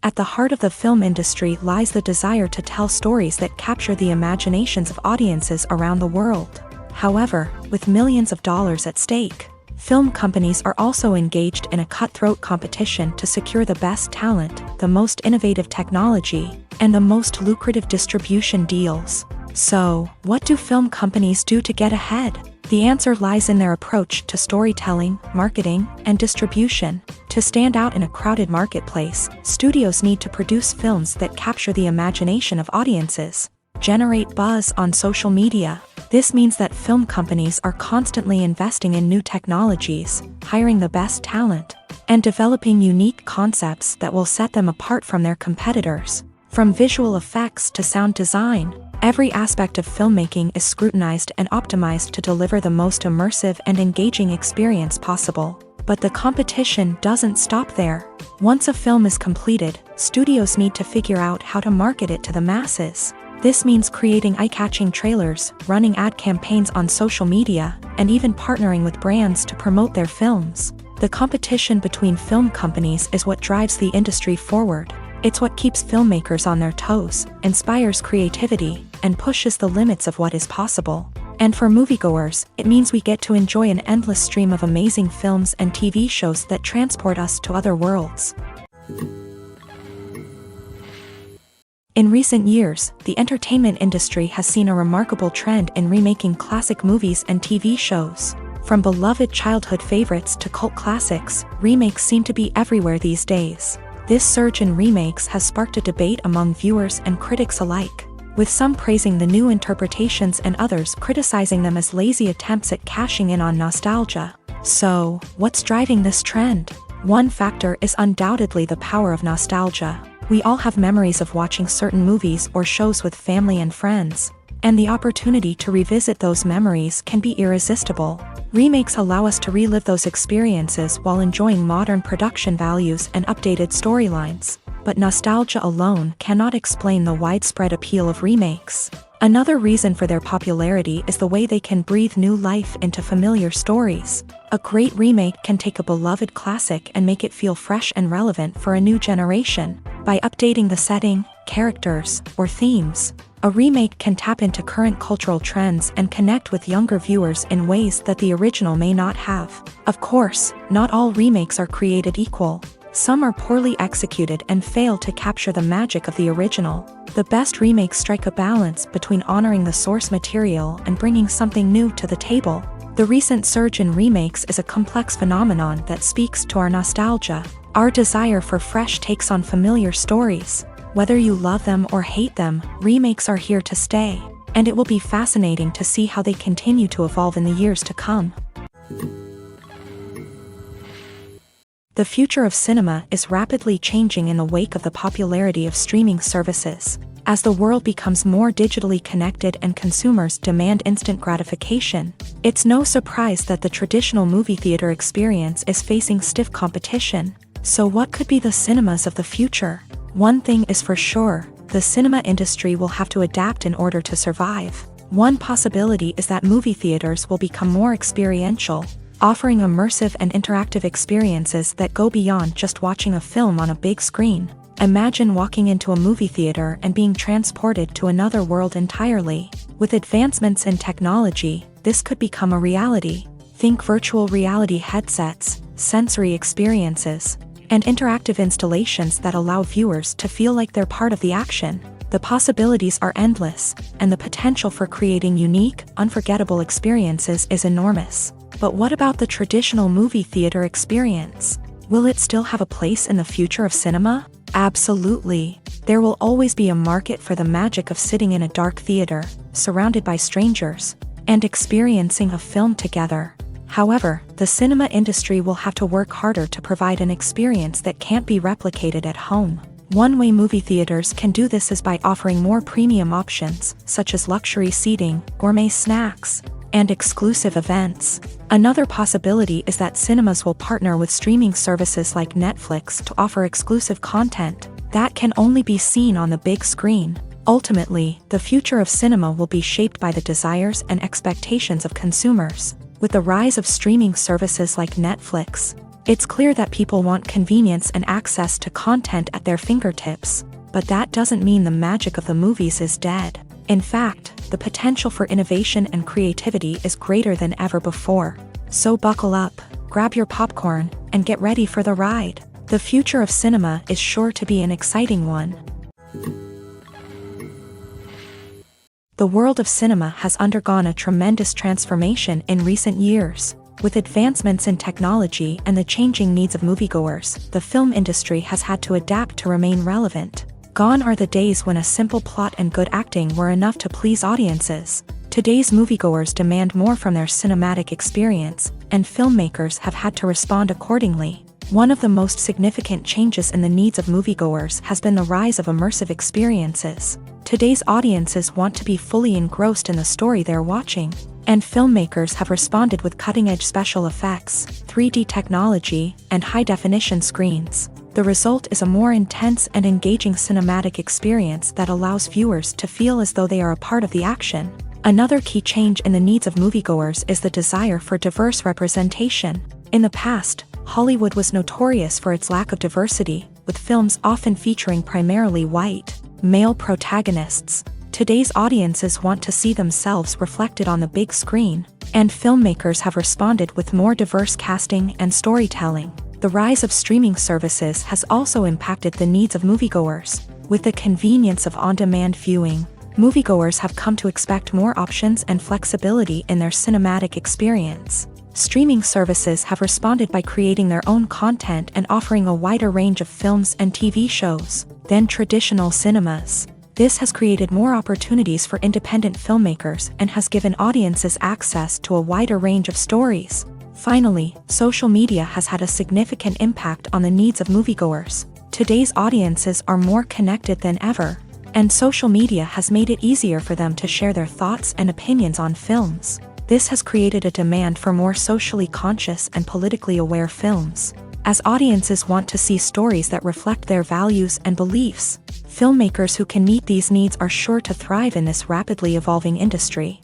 At the heart of the film industry lies the desire to tell stories that capture the imaginations of audiences around the world. However, with millions of dollars at stake, film companies are also engaged in a cutthroat competition to secure the best talent, the most innovative technology, and the most lucrative distribution deals. So, what do film companies do to get ahead? The answer lies in their approach to storytelling, marketing, and distribution. To stand out in a crowded marketplace, studios need to produce films that capture the imagination of audiences, generate buzz on social media. This means that film companies are constantly investing in new technologies, hiring the best talent, and developing unique concepts that will set them apart from their competitors. From visual effects to sound design, every aspect of filmmaking is scrutinized and optimized to deliver the most immersive and engaging experience possible. But the competition doesn't stop there. Once a film is completed, studios need to figure out how to market it to the masses. This means creating eye-catching trailers, running ad campaigns on social media, and even partnering with brands to promote their films. The competition between film companies is what drives the industry forward. It's what keeps filmmakers on their toes, inspires creativity, and pushes the limits of what is possible. And for moviegoers, it means we get to enjoy an endless stream of amazing films and TV shows that transport us to other worlds. In recent years, the entertainment industry has seen a remarkable trend in remaking classic movies and TV shows. From beloved childhood favorites to cult classics, remakes seem to be everywhere these days. This surge in remakes has sparked a debate among viewers and critics alike, with some praising the new interpretations and others criticizing them as lazy attempts at cashing in on nostalgia. So, what's driving this trend? One factor is undoubtedly the power of nostalgia. We all have memories of watching certain movies or shows with family and friends, and the opportunity to revisit those memories can be irresistible. Remakes allow us to relive those experiences while enjoying modern production values and updated storylines. But nostalgia alone cannot explain the widespread appeal of remakes. Another reason for their popularity is the way they can breathe new life into familiar stories. A great remake can take a beloved classic and make it feel fresh and relevant for a new generation. By updating the setting, characters, or themes, a remake can tap into current cultural trends and connect with younger viewers in ways that the original may not have. Of course, not all remakes are created equal. Some are poorly executed and fail to capture the magic of the original. The best remakes strike a balance between honoring the source material and bringing something new to the table. The recent surge in remakes is a complex phenomenon that speaks to our nostalgia, our desire for fresh takes on familiar stories. Whether you love them or hate them, remakes are here to stay, and it will be fascinating to see how they continue to evolve in the years to come. The future of cinema is rapidly changing in the wake of the popularity of streaming services. As the world becomes more digitally connected and consumers demand instant gratification, it's no surprise that the traditional movie theater experience is facing stiff competition. So what could be the cinemas of the future? One thing is for sure, the cinema industry will have to adapt in order to survive. One possibility is that movie theaters will become more experiential, offering immersive and interactive experiences that go beyond just watching a film on a big screen. Imagine walking into a movie theater and being transported to another world entirely. With advancements in technology, this could become a reality. Think virtual reality headsets, sensory experiences, and interactive installations that allow viewers to feel like they're part of the action. The possibilities are endless, and the potential for creating unique, unforgettable experiences is enormous. But what about the traditional movie theater experience? Will it still have a place in the future of cinema? Absolutely. There will always be a market for the magic of sitting in a dark theater, surrounded by strangers, and experiencing a film together. However, the cinema industry will have to work harder to provide an experience that can't be replicated at home. One way movie theaters can do this is by offering more premium options, such as luxury seating, gourmet snacks, and exclusive events. Another possibility is that cinemas will partner with streaming services like Netflix to offer exclusive content that can only be seen on the big screen. Ultimately, the future of cinema will be shaped by the desires and expectations of consumers. With the rise of streaming services like Netflix, it's clear that people want convenience and access to content at their fingertips. But that doesn't mean the magic of the movies is dead. In fact, the potential for innovation and creativity is greater than ever before. So buckle up, grab your popcorn, and get ready for the ride. The future of cinema is sure to be an exciting one. The world of cinema has undergone a tremendous transformation in recent years. With advancements in technology and the changing needs of moviegoers, the film industry has had to adapt to remain relevant. Gone are the days when a simple plot and good acting were enough to please audiences. Today's moviegoers demand more from their cinematic experience, and filmmakers have had to respond accordingly. One of the most significant changes in the needs of moviegoers has been the rise of immersive experiences. Today's audiences want to be fully engrossed in the story they're watching, and filmmakers have responded with cutting-edge special effects, 3D technology, and high-definition screens. The result is a more intense and engaging cinematic experience that allows viewers to feel as though they are a part of the action. Another key change in the needs of moviegoers is the desire for diverse representation. In the past, Hollywood was notorious for its lack of diversity, with films often featuring primarily white, male protagonists. Today's audiences want to see themselves reflected on the big screen, and filmmakers have responded with more diverse casting and storytelling. The rise of streaming services has also impacted the needs of moviegoers. With the convenience of on-demand viewing, moviegoers have come to expect more options and flexibility in their cinematic experience. Streaming services have responded by creating their own content and offering a wider range of films and TV shows than traditional cinemas. This has created more opportunities for independent filmmakers and has given audiences access to a wider range of stories. Finally, social media has had a significant impact on the needs of moviegoers. Today's audiences are more connected than ever, and social media has made it easier for them to share their thoughts and opinions on films. This has created a demand for more socially conscious and politically aware films. As audiences want to see stories that reflect their values and beliefs, filmmakers who can meet these needs are sure to thrive in this rapidly evolving industry.